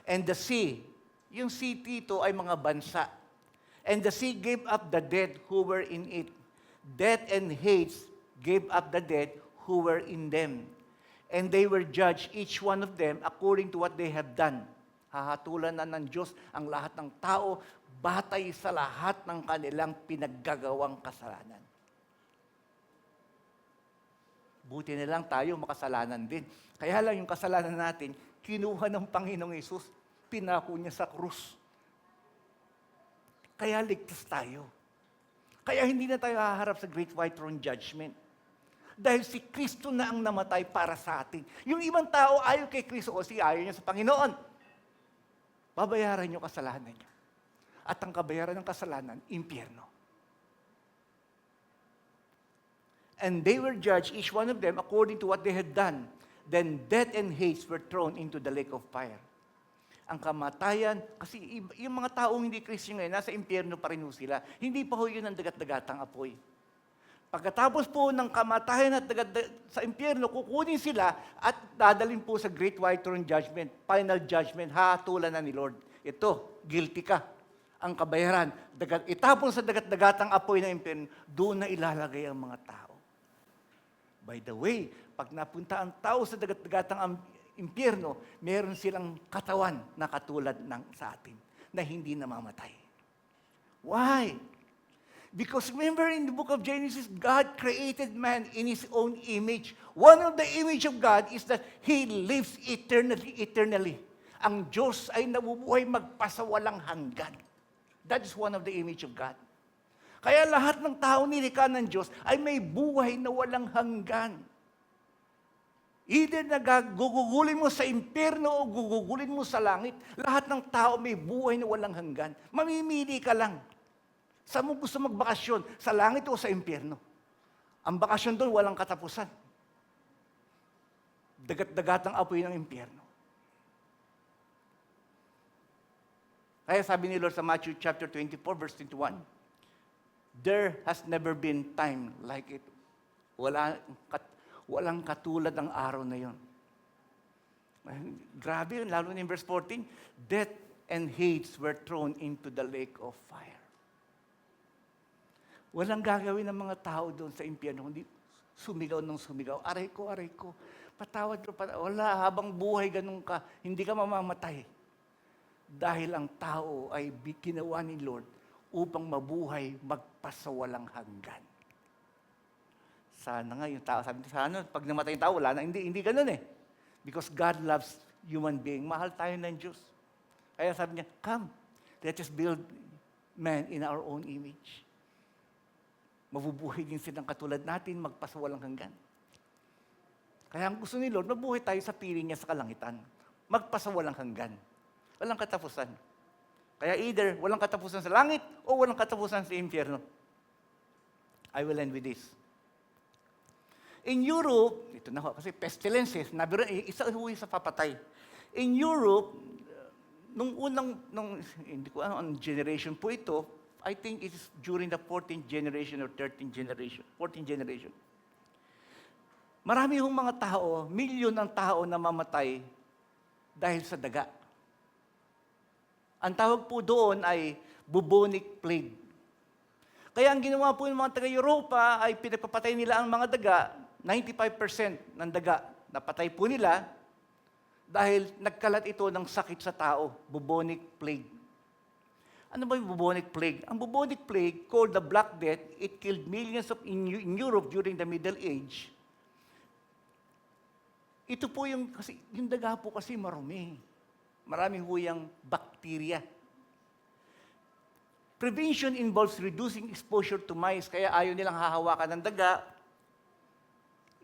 And the sea, yung sea dito ay mga bansa. And the sea gave up the dead who were in it. Death and Hades gave up the dead who were in them. And they were judged, each one of them, according to what they have done. Hahatulan na ng Diyos ang lahat ng tao, batay sa lahat ng kanilang pinaggagawang kasalanan. Buti na lang tayo makasalanan din. Kaya lang yung kasalanan natin, kinuha ng Panginoong Hesus, pinako niya sa krus. Kaya ligtas tayo. Kaya hindi na tayo haharap sa Great White Throne Judgment. Dahil si Kristo na ang namatay para sa atin. Yung ibang tao ayaw kay Kristo o ayaw niya sa Panginoon. Babayaran niyo kasalanan niyo. At ang kabayaran ng kasalanan, impyerno. And they were judged, each one of them, according to what they had done. Then death and Hades were thrown into the lake of fire. Ang kamatayan, kasi yung mga taong hindi Christian ngayon, nasa impyerno pa rin sila. Hindi pa ho yun ang dagat-dagatang apoy. Pagkatapos po ng kamatayan at sa impyerno, kukunin sila at dadalhin po sa Great White Throne Judgment, Final Judgment, hatulan na ni Lord. Ito, guilty ka. Ang kabayaran, itapon sa dagat-dagatang apoy ng impyerno, doon na ilalagay ang mga tao. By the way, pag napunta ang tao sa dagat-dagatang impyerno, meron silang katawan na katulad ng sa atin, na hindi namamatay. Why? Because remember in the book of Genesis, God created man in His own image. One of the image of God is that He lives eternally. Ang Diyos ay nabubuhay magpasawalang hanggan. That is one of the image of God. Kaya lahat ng tao nilikha ng Diyos ay may buhay na walang hanggan. Either nagugugulin mo sa impyerno o gugugulin mo sa langit, lahat ng tao may buhay na walang hanggan. Mamimili ka lang. Saan mo gusto magbakasyon? Sa langit o sa impyerno? Ang bakasyon doon walang katapusan. Dagat-dagat ang apoy ng impyerno. Kaya sabi ni Lord sa Matthew chapter 24, verse 21, there has never been time like it. Walang katulad ng araw na yon. Grabe yun, lalo na in verse 14, death and Hades were thrown into the lake of fire. Walang gagawin ng mga tao doon sa impyerno, kundi sumigaw ng sumigaw. Aray ko, patawad ko. Wala, habang buhay ganun ka, hindi ka mamamatay. Dahil ang tao ay ginawa ni Lord upang mabuhay magpasawalang hanggan. Sana nga yung tao, sabi ko, sana pag namatay yung tao, wala na. Hindi ganun eh. Because God loves human being. Mahal tayo ng Diyos. Kaya sabi niya, come, let us build man in our own image. Mabubuhay din silang katulad natin, magpasawalang hanggan. Kaya ang gusto ni Lord, mabuhay tayo sa piling niya sa kalangitan. Magpasawalang hanggan. Walang katapusan. Kaya either walang katapusan sa langit o walang katapusan sa impyerno. I will end with this. In Europe, ito na ho, kasi pestilences, isa huwi sa papatay. In Europe, hindi ko anong generation po ito, I think it is during the 14th generation or 13th generation, 14th generation. Marami hong mga tao, milyon ng tao na mamatay dahil sa daga. Ang tawag po doon ay bubonic plague. Kaya ang ginawa po ng mga taga-Europa ay pinagpapatay nila ang mga daga, 95% ng daga napatay po nila dahil nagkalat ito ng sakit sa tao, bubonic plague. Ano ba yung bubonic plague? Ang bubonic plague, called the Black Death, it killed millions in Europe during the Middle Age. Ito po yung daga po kasi marumi. Maraming huyang bakterya. Prevention involves reducing exposure to mice, kaya ayaw nilang hahawakan ng daga.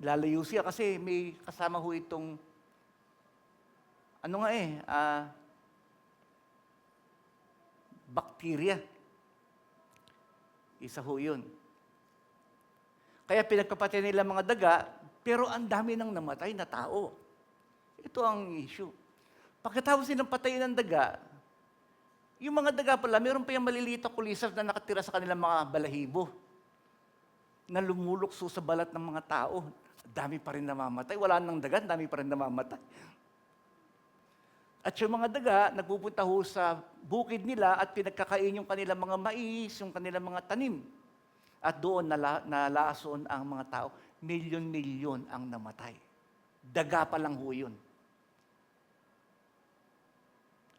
Lalayo siya kasi may kasama ho itong, bakterya. Isa ho yun. Kaya pinagpapatay nila mga daga, pero ang dami nang namatay na tao. Ito ang issue. Pagkatapos silang patayin ng daga, yung mga daga pala, meron pa yung maliliit na kulisap na nakatira sa kanilang mga balahibo na lumulukso sa balat ng mga tao. Dami pa rin namamatay. Wala nang daga, dami pa rin namamatay. At yung mga daga, nagpupunta ho sa bukid nila at pinagkakain yung kanilang mga mais, yung kanilang mga tanim. At doon nalason ang mga tao. Milyon-milyon ang namatay. Daga pa lang ho yun.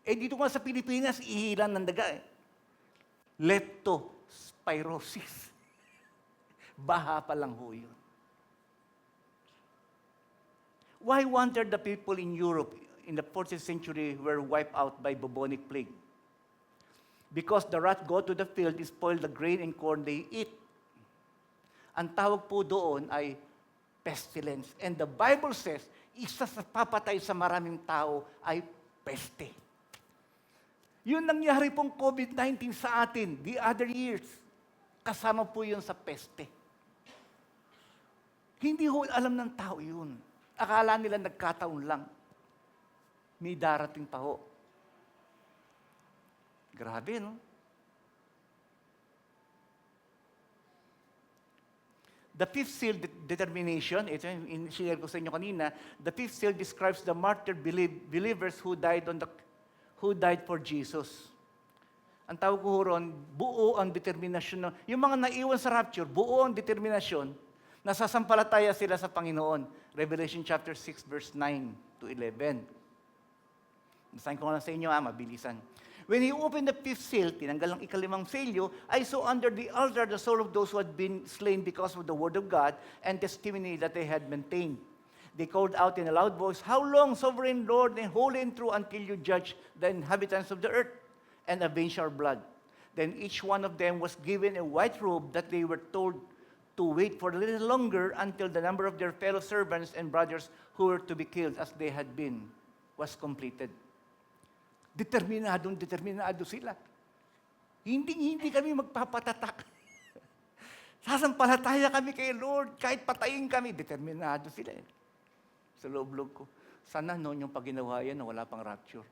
Dito nga sa Pilipinas, ihilan ng daga Leptospirosis. Baha pa lang ho yun. Why wondered the people in Europe in the 14th century were wiped out by bubonic plague? Because the rats go to the field and spoil the grain and corn they eat. Ang tawag po doon ay pestilence. And the Bible says, isa sa papatay sa maraming tao ay peste. Yun nangyari pong COVID-19 sa atin the other years. Kasama po yun sa peste. Hindi ho alam ng tao yun. Akala nila nagkataon lang. May darating pa ho. Grabe, no? The fifth seal determination, ito yung share ko sa inyo kanina, the fifth seal describes the martyred believers who died for Jesus. Ang tawag ko ron, buo ang determinasyon. Yung mga naiwan sa rapture, buo ang determinasyon, nasasampalataya sila sa Panginoon. Revelation chapter 6, verse 9 to 11. Basahin ko lang sa inyo, mabilisan. When he opened the fifth seal, tinanggal ang ikalimang selyo, I saw under the altar the soul of those who had been slain because of the word of God and testimony that they had maintained. They called out in a loud voice, "How long, sovereign Lord, and holy and true, until you judge the inhabitants of the earth and avenge our blood?" Then each one of them was given a white robe that they were told to wait for a little longer until the number of their fellow servants and brothers who were to be killed as they had been was completed. Determinado sila. Hindi kami magpapatatak. Sasampalataya kami kay Lord, kahit patayin kami, determinado sila. Sa loob-loob ko, sana noon yung pag-ginawa yan na wala pang rapture.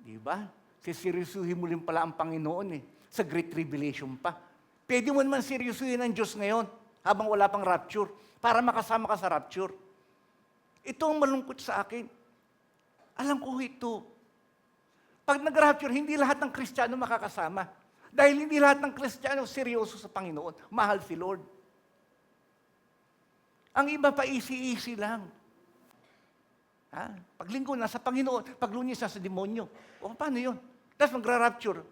Di ba? Siseryosuhin mo rin pala ang Panginoon sa Great Tribulation pa. Pwede mo naman seryosuhin ang Diyos ngayon habang wala pang rapture para makasama ka sa rapture. Ito ang malungkot sa akin. Alam ko ito. Pag nag-rapture, hindi lahat ng Kristiyano makakasama. Dahil hindi lahat ng Kristiyano seryoso sa Panginoon. Mahal si Lord. Ang iba pa easy lang. Paglinggo na sa Panginoon, paglunis na sa demonyo. O paano yun? Tapos magra-rapture,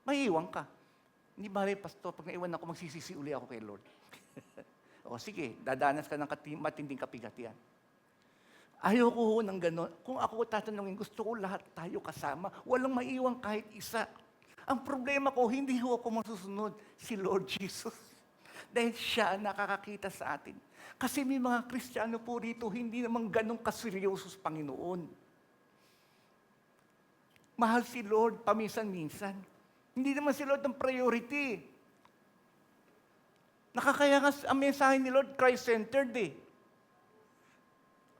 maiiwan ka. Hindi ba rin, Pastor, pag naiwan ako, magsisisi uli ako kay Lord. O sige, dadanas ka ng matinding kapigatian. Ayoko ho ng gano'n. Kung ako tatanungin, gusto ko lahat tayo kasama. Walang maiiwan kahit isa. Ang problema ko, hindi ho ako masusunod si Lord Jesus. Dahil siya nakakakita sa atin. Kasi may mga Kristiyano po rito, hindi naman ganong kaseryoso sa Panginoon. Mahal si Lord paminsan-minsan. Hindi naman si Lord ang priority. Nakakaya nga ang mensahe ni Lord, Christ-centered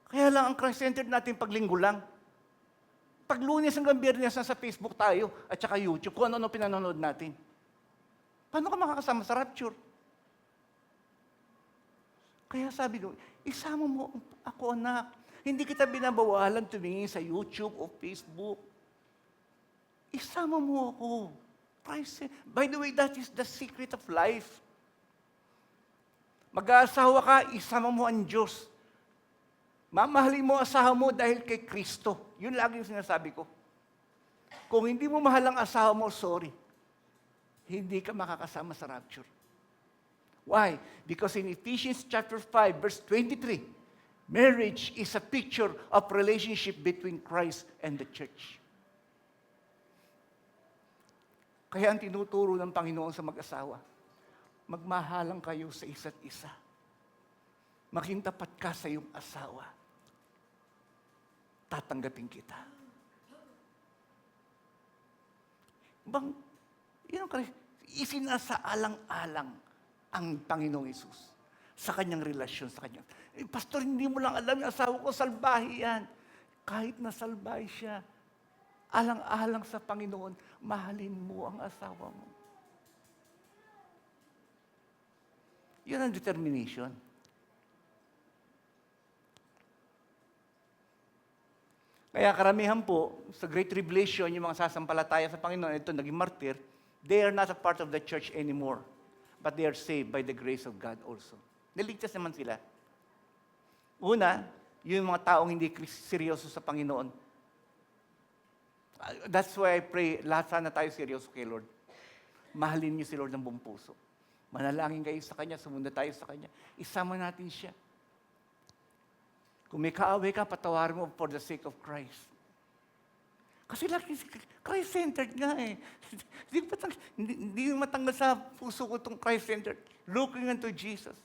Kaya lang ang Christ-centered natin paglinggo lang. Pag Lunes hanggang Biyernes nasa Facebook tayo at saka YouTube, kung ano-ano pinanonood natin. Paano ka makakasama sa rapture? Kaya sabi ko, isama mo ako, anak. Hindi kita binabawalan tumingin sa YouTube o Facebook. Isama mo ako. By the way, that is the secret of life. Mag-aasawa ka, isama mo ang Diyos. Mamahalin mo asawa mo dahil kay Kristo. Yun lagi yung sinasabi ko. Kung hindi mo mahal ang asawa mo, sorry. Hindi ka makakasama sa rapture. Why? Because in Ephesians chapter 5, verse 23, marriage is a picture of relationship between Christ and the church. Kaya ang tinuturo ng Panginoon sa mag-asawa, magmahalang kayo sa isa't isa. Maging tapat ka sa iyong asawa. Tatanggapin kita. Bang, yun ang isinasaalang-alang ang Panginoong Hesus sa kanyang relasyon sa kanya. Pastor, hindi mo lang alam yung asawa ko, salbahe yan. Kahit na salbahe siya, alang-alang sa Panginoon, mahalin mo ang asawa mo. Yun ang determination. Kaya karamihan po, sa Great Tribulation, yung mga sasampalataya sa Panginoon, ito, naging martir, they are not a part of the church anymore. But they are saved by the grace of God also. Niligtas naman sila. Una, yung mga taong hindi seryoso sa Panginoon. That's why I pray, lahat sana tayo seryoso kay Lord. Mahalin niyo si Lord ng buong puso. Manalangin kayo sa Kanya, sumunod tayo sa Kanya. Isama natin siya. Kung may kaaway ka, patawarin mo for the sake of Christ. Kasi lagi, Christ-centered nga eh. Hindi matanggal sa puso ko itong Christ-centered. Looking unto Jesus.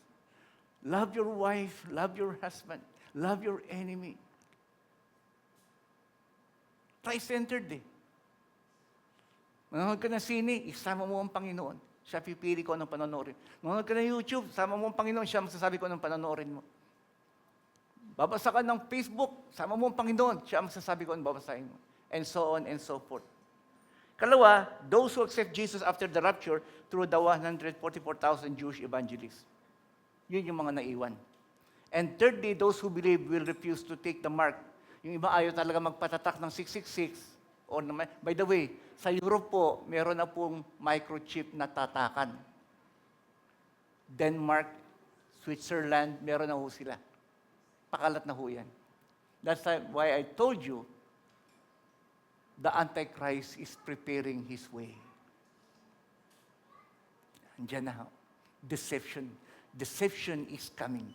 Love your wife, love your husband, love your enemy. Christ-centered eh. Manonood ka ng sine, isama mo ang Panginoon. Siya pipili ko anong panonoorin. Manonood ka ng YouTube, sama mo ang Panginoon, siya masasabi ko anong panonoorin mo. Babasa ka ng Facebook, sama mo ang Panginoon, siya masasabi ko anong babasahin mo. And so on and so forth. Kalawa, those who accept Jesus after the rapture through the 144,000 Jewish evangelists. Yun yung mga naiwan. And thirdly, those who believe will refuse to take the mark. Yung iba ayaw talaga magpatatak ng 666. Or by the way, sa Europe po, meron na pong microchip na tatakan. Denmark, Switzerland, meron na ho sila. Pakalat na ho yan. That's why I told you, the Antichrist is preparing his way. Andiyan na ho. Deception. Deception is coming.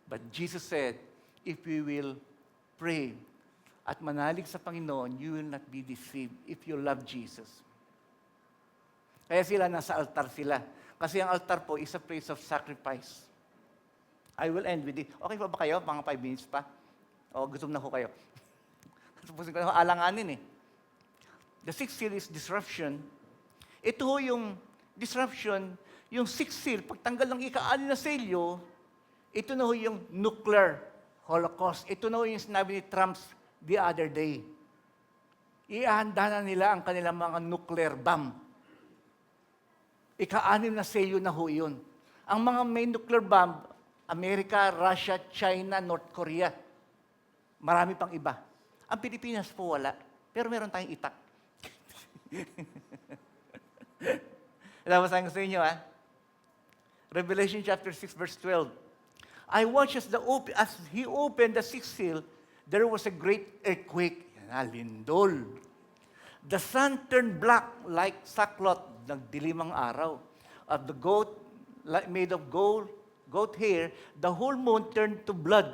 But Jesus said, if we will pray at manalig sa Panginoon, you will not be deceived if you love Jesus. Kaya sila, nasa altar sila. Kasi ang altar po is a place of sacrifice. I will end with it. Okay pa ba kayo? Mga 5 minutes pa? O, gutom na ho kayo. Tapusin ko na ho, alanganin eh. The sixth seal is disruption. Ito ho yung disruption, yung sixth seal, pagtanggal ng ika-6 na selyo, ito na ho yung nuclear holocaust. Ito na ho yung sinabi ni Trump the other day. Ihahanda na nila ang kanilang mga nuclear bomb. Ika-6 na selyo na ho yun. Ang mga may nuclear bomb, Amerika, Russia, China, North Korea. Marami pang iba. Ang Pilipinas po wala. Pero meron tayong itak. Babasahin ko sa inyo, ha? Revelation chapter 6, verse 12. I watched as he opened the sixth seal, there was a great earthquake. Lindol. The sun turned black like sackcloth, nagdilim ang araw. Of the goat, made of goat hair, the whole moon turned to blood,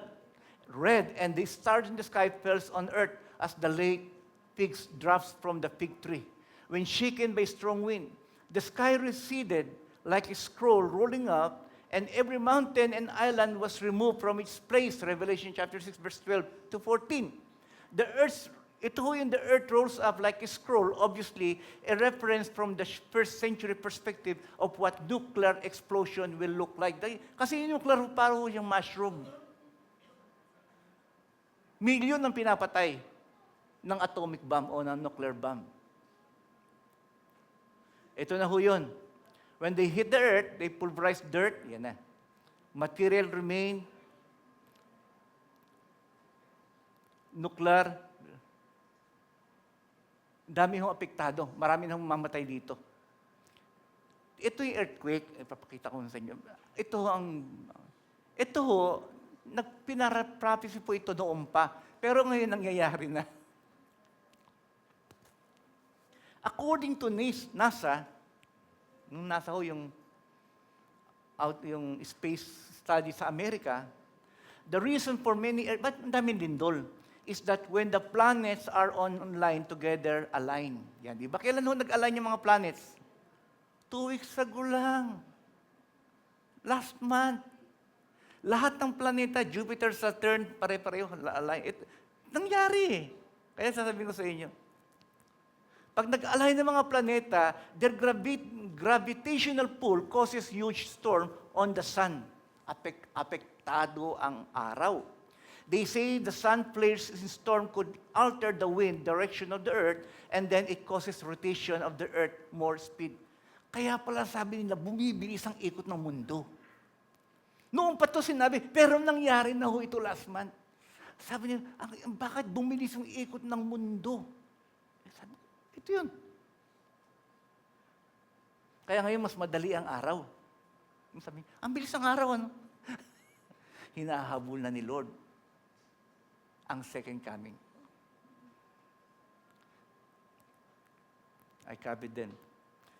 red, and the stars in the sky fell on earth as the late figs drops from the fig tree. When shaken by strong wind, the sky receded like a scroll rolling up, and every mountain and island was removed from its place. Revelation chapter 6, verse 12 to 14. The earth rolls up like a scroll, obviously a reference from the first century perspective of what nuclear explosion will look like. Kasi yung nuclear, parang yung mushroom. Milyon ang pinapatay ng atomic bomb o ng nuclear bomb. Ito na ho yun. When they hit the earth, they pulverize dirt, yan na. Material remain, nuclear, dami hong apektado. Marami nang mamatay dito. Ito yung earthquake, ipapakita ko sa inyo. Ito ho, pinara-prophecy po ito noon pa. Pero ngayon nangyayari na. According to NASA, nung NASA ho yung space study sa Amerika, the reason for many, ba't ang daming lindol? Is that when the planets are online together, align. Yan, di ba? Kailan ho nag-align yung mga planets? 2 weeks ago lang. Last month. Lahat ng planeta, Jupiter, Saturn, pare-pareho, align. Nangyari eh. Kaya sasabihin ko sa inyo, pag nag-align ng mga planeta, their gravitational pull causes huge storm on the sun. Apektado ang araw. They say the sun flares in storm could alter the wind direction of the earth and then it causes rotation of the earth more speed. Kaya pala sabi nila, bumibilis ang ikot ng mundo. Noong pa to sinabi, pero nangyari na ho ito last month. Sabi niya, bakit bumilis ang ikot ng mundo? Sabi, ito yun. Kaya ngayon mas madali ang araw. Sabi, ang bilis ng araw, ano? Hinahabol na ni Lord ang second coming. I copied them.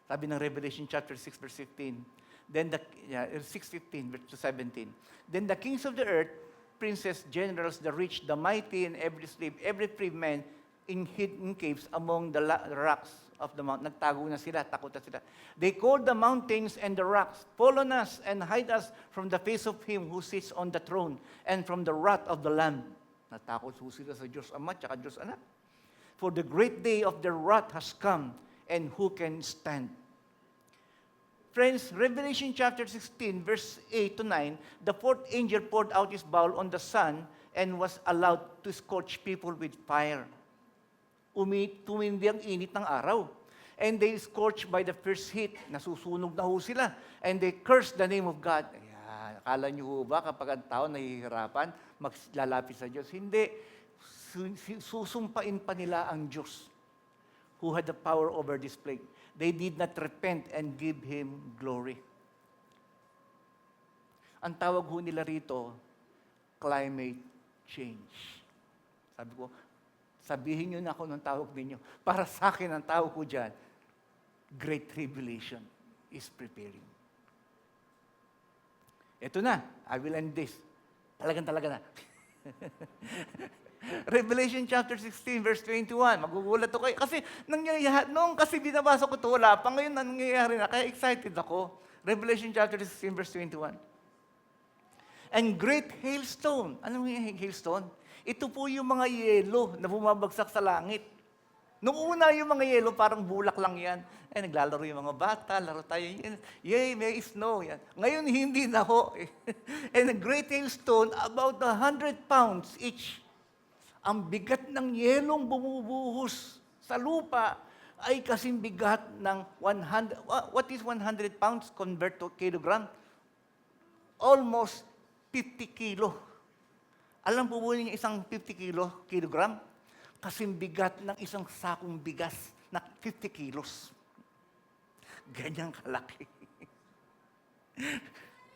Sabi ng Revelation chapter 6 verse 15. Then 6:15 verse 17. Then the kings of the earth, princes, generals, the rich, the mighty, and every slave, every free man in hidden caves among the rocks of the mountain. Nagtago na sila, takot na sila. They called the mountains and the rocks, fall on us and hide us from the face of him who sits on the throne and from the wrath of the Lamb. Natakot ho sila sa Diyos Ama at Diyos Anak. For the great day of their wrath has come, and who can stand? Friends, Revelation chapter 16, verse 8 to 9, the fourth angel poured out his bowl on the sun and was allowed to scorch people with fire. Tumindi ang init ng araw. And they scorched by the first heat. Nasusunog na ho sila. And they cursed the name of God. Ayan, akala niyo ho ba kapag ang tao nahihirapan, maglalapit sa Diyos? Hindi. Susumpain pa nila ang Diyos who had the power over this plague. They did not repent and give Him glory. Ang tawag ho nila rito, climate change. Sabi ko, sabihin nyo na ako ng tawag ninyo. Para sa akin, ang tawag ko dyan, Great Tribulation is preparing. Ito na, I will end this. Talaga na. Revelation chapter 16, verse 21. Magugulat ako kayo. Kasi noong kasi binabasa ko ito, wala pa. Ngayon nangyayari na. Kaya excited ako. Revelation chapter 16, verse 21. And great hailstone. Ano yung hailstone? Ito po yung mga yelo na bumabagsak sa langit. Noong una yung mga yelo, parang bulak lang yan. Naglalaro yung mga bata, laro tayo. Yay, may snow. Yan. Ngayon, hindi na ho. And a great hailstone, about 100 pounds each. Ang bigat ng yelong bumubuhos sa lupa ay kasing bigat ng 100. What is 100 pounds convert to kilogram? Almost 50 kilo. Alam po niyo isang 50 kilogram? Kasing bigat ng isang sakong bigas na 50 kilos. Ganyang kalaki.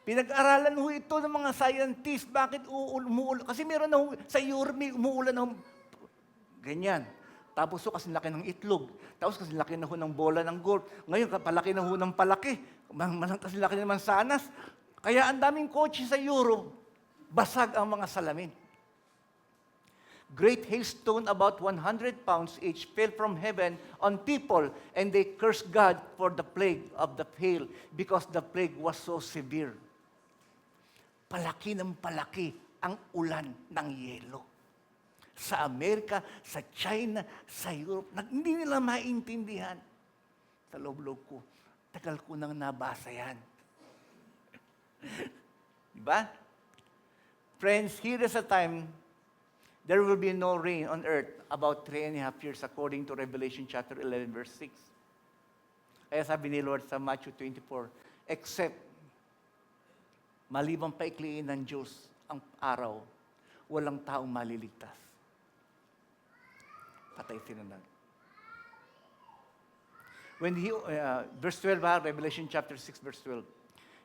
Pinag-aralan ho ito ng mga scientists. Bakit umuulan? Kasi meron na sa Europe, may umuulan ng ganyan. Tapos kasi laki ng itlog. Tapos kasi laki na ho ng bola ng golf. Ngayon, palaki na ho ng palaki. Kasi laki naman sanas. Kaya ang daming kotse sa Europe, basag ang mga salamin. Great hailstone about 100 pounds each fell from heaven on people, and they cursed God for the plague of the hail because the plague was so severe. Palaki ng palaki ang ulan ng yelo. Sa Amerika, sa China, sa Europe, hindi nila maintindihan. Sa loob-loob ko, tagal ko nang nabasa yan. Diba? Friends, here is a time there will be no rain on earth about 3.5 years according to Revelation chapter 11 verse 6. Kaya sabi ni Lord sa Matthew 24, except malibang paikliin ng Diyos ang araw, walang taong maliligtas. Patay sila na. When verse 12, Revelation chapter 6 verse 12.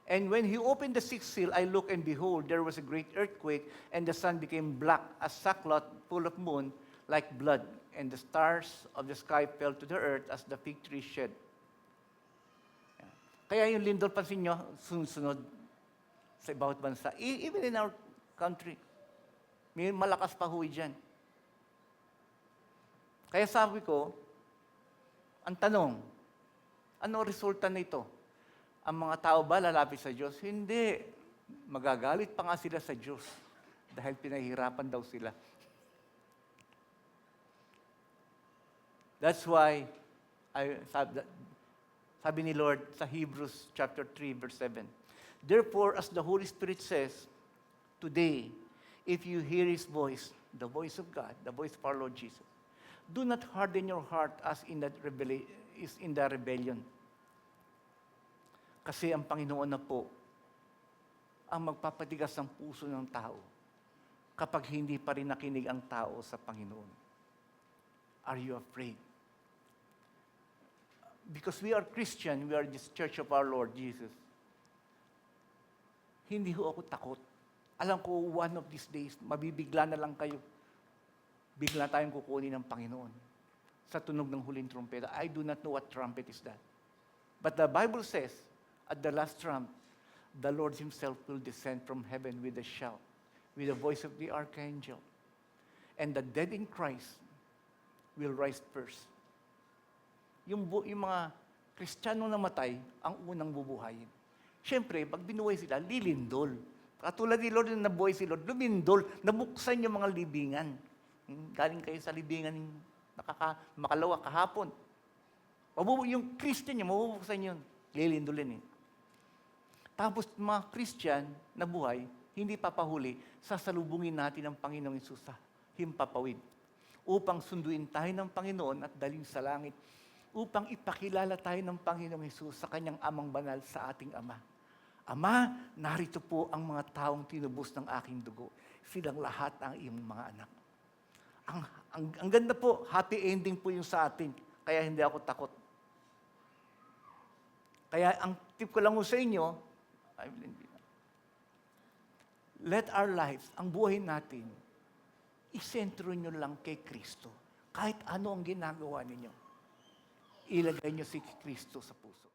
And when he opened the sixth seal, I looked, and behold, there was a great earthquake, and the sun became black as sackcloth full of moon, like blood, and the stars of the sky fell to the earth as the fig tree shed. Kaya yung lindol, pansin nyo, sunod-sunod sa bawat bansa. Even in our country, may malakas pa huy dyan. Kaya sabi ko, ang tanong, ano resulta nito? Ang mga tao ba lalapit sa Diyos? Hindi. Magagalit pa nga sila sa Diyos dahil pinahirapan daw sila. That's why, sabi ni Lord sa Hebrews chapter 3, verse 7, "Therefore, as the Holy Spirit says, today, if you hear His voice, the voice of God, the voice of our Lord Jesus, do not harden your heart as in the rebellion. Kasi ang Panginoon na po ang magpapatigas ng puso ng tao kapag hindi pa rin nakinig ang tao sa Panginoon. Are you afraid? Because we are Christian, we are this church of our Lord Jesus. Hindi ho ako takot. Alam ko, one of these days, mabibigla na lang kayo. Bigla tayong kukunin ng Panginoon sa tunog ng huling trumpeta. I do not know what trumpet is that. But the Bible says, at the last trump, the Lord Himself will descend from heaven with a shout, with the voice of the archangel. And the dead in Christ will rise first. Yung mga Kristiyano namatay, ang unang bubuhayin. Siyempre, pag binuhay sila, lilindol. Katulad ni Lord, na nabuhay si Lord, lumindol, nabuksan yung mga libingan. Galing kayo sa libingan makalawa kahapon. Yung Christian niya, mabubuksan yun. Lilindolin eh. Tapos mga Christian na buhay, hindi papahuli, sasalubungin natin ang Panginoong Hesus sa himpapawid. Upang sunduin tayo ng Panginoon at dalhin sa langit. Upang ipakilala tayo ng Panginoong Hesus sa Kanyang Amang Banal sa ating Ama. Ama, narito po ang mga taong tinubos ng aking dugo. Silang lahat ang iyong mga anak. Ang ganda po, happy ending po yung sa atin. Kaya hindi ako takot. Kaya ang tip ko lang po sa inyo, let our lives, ang buhay natin, isentro nyo lang kay Kristo. Kahit ano ang ginagawa ninyo, ilagay nyo si Kristo sa puso.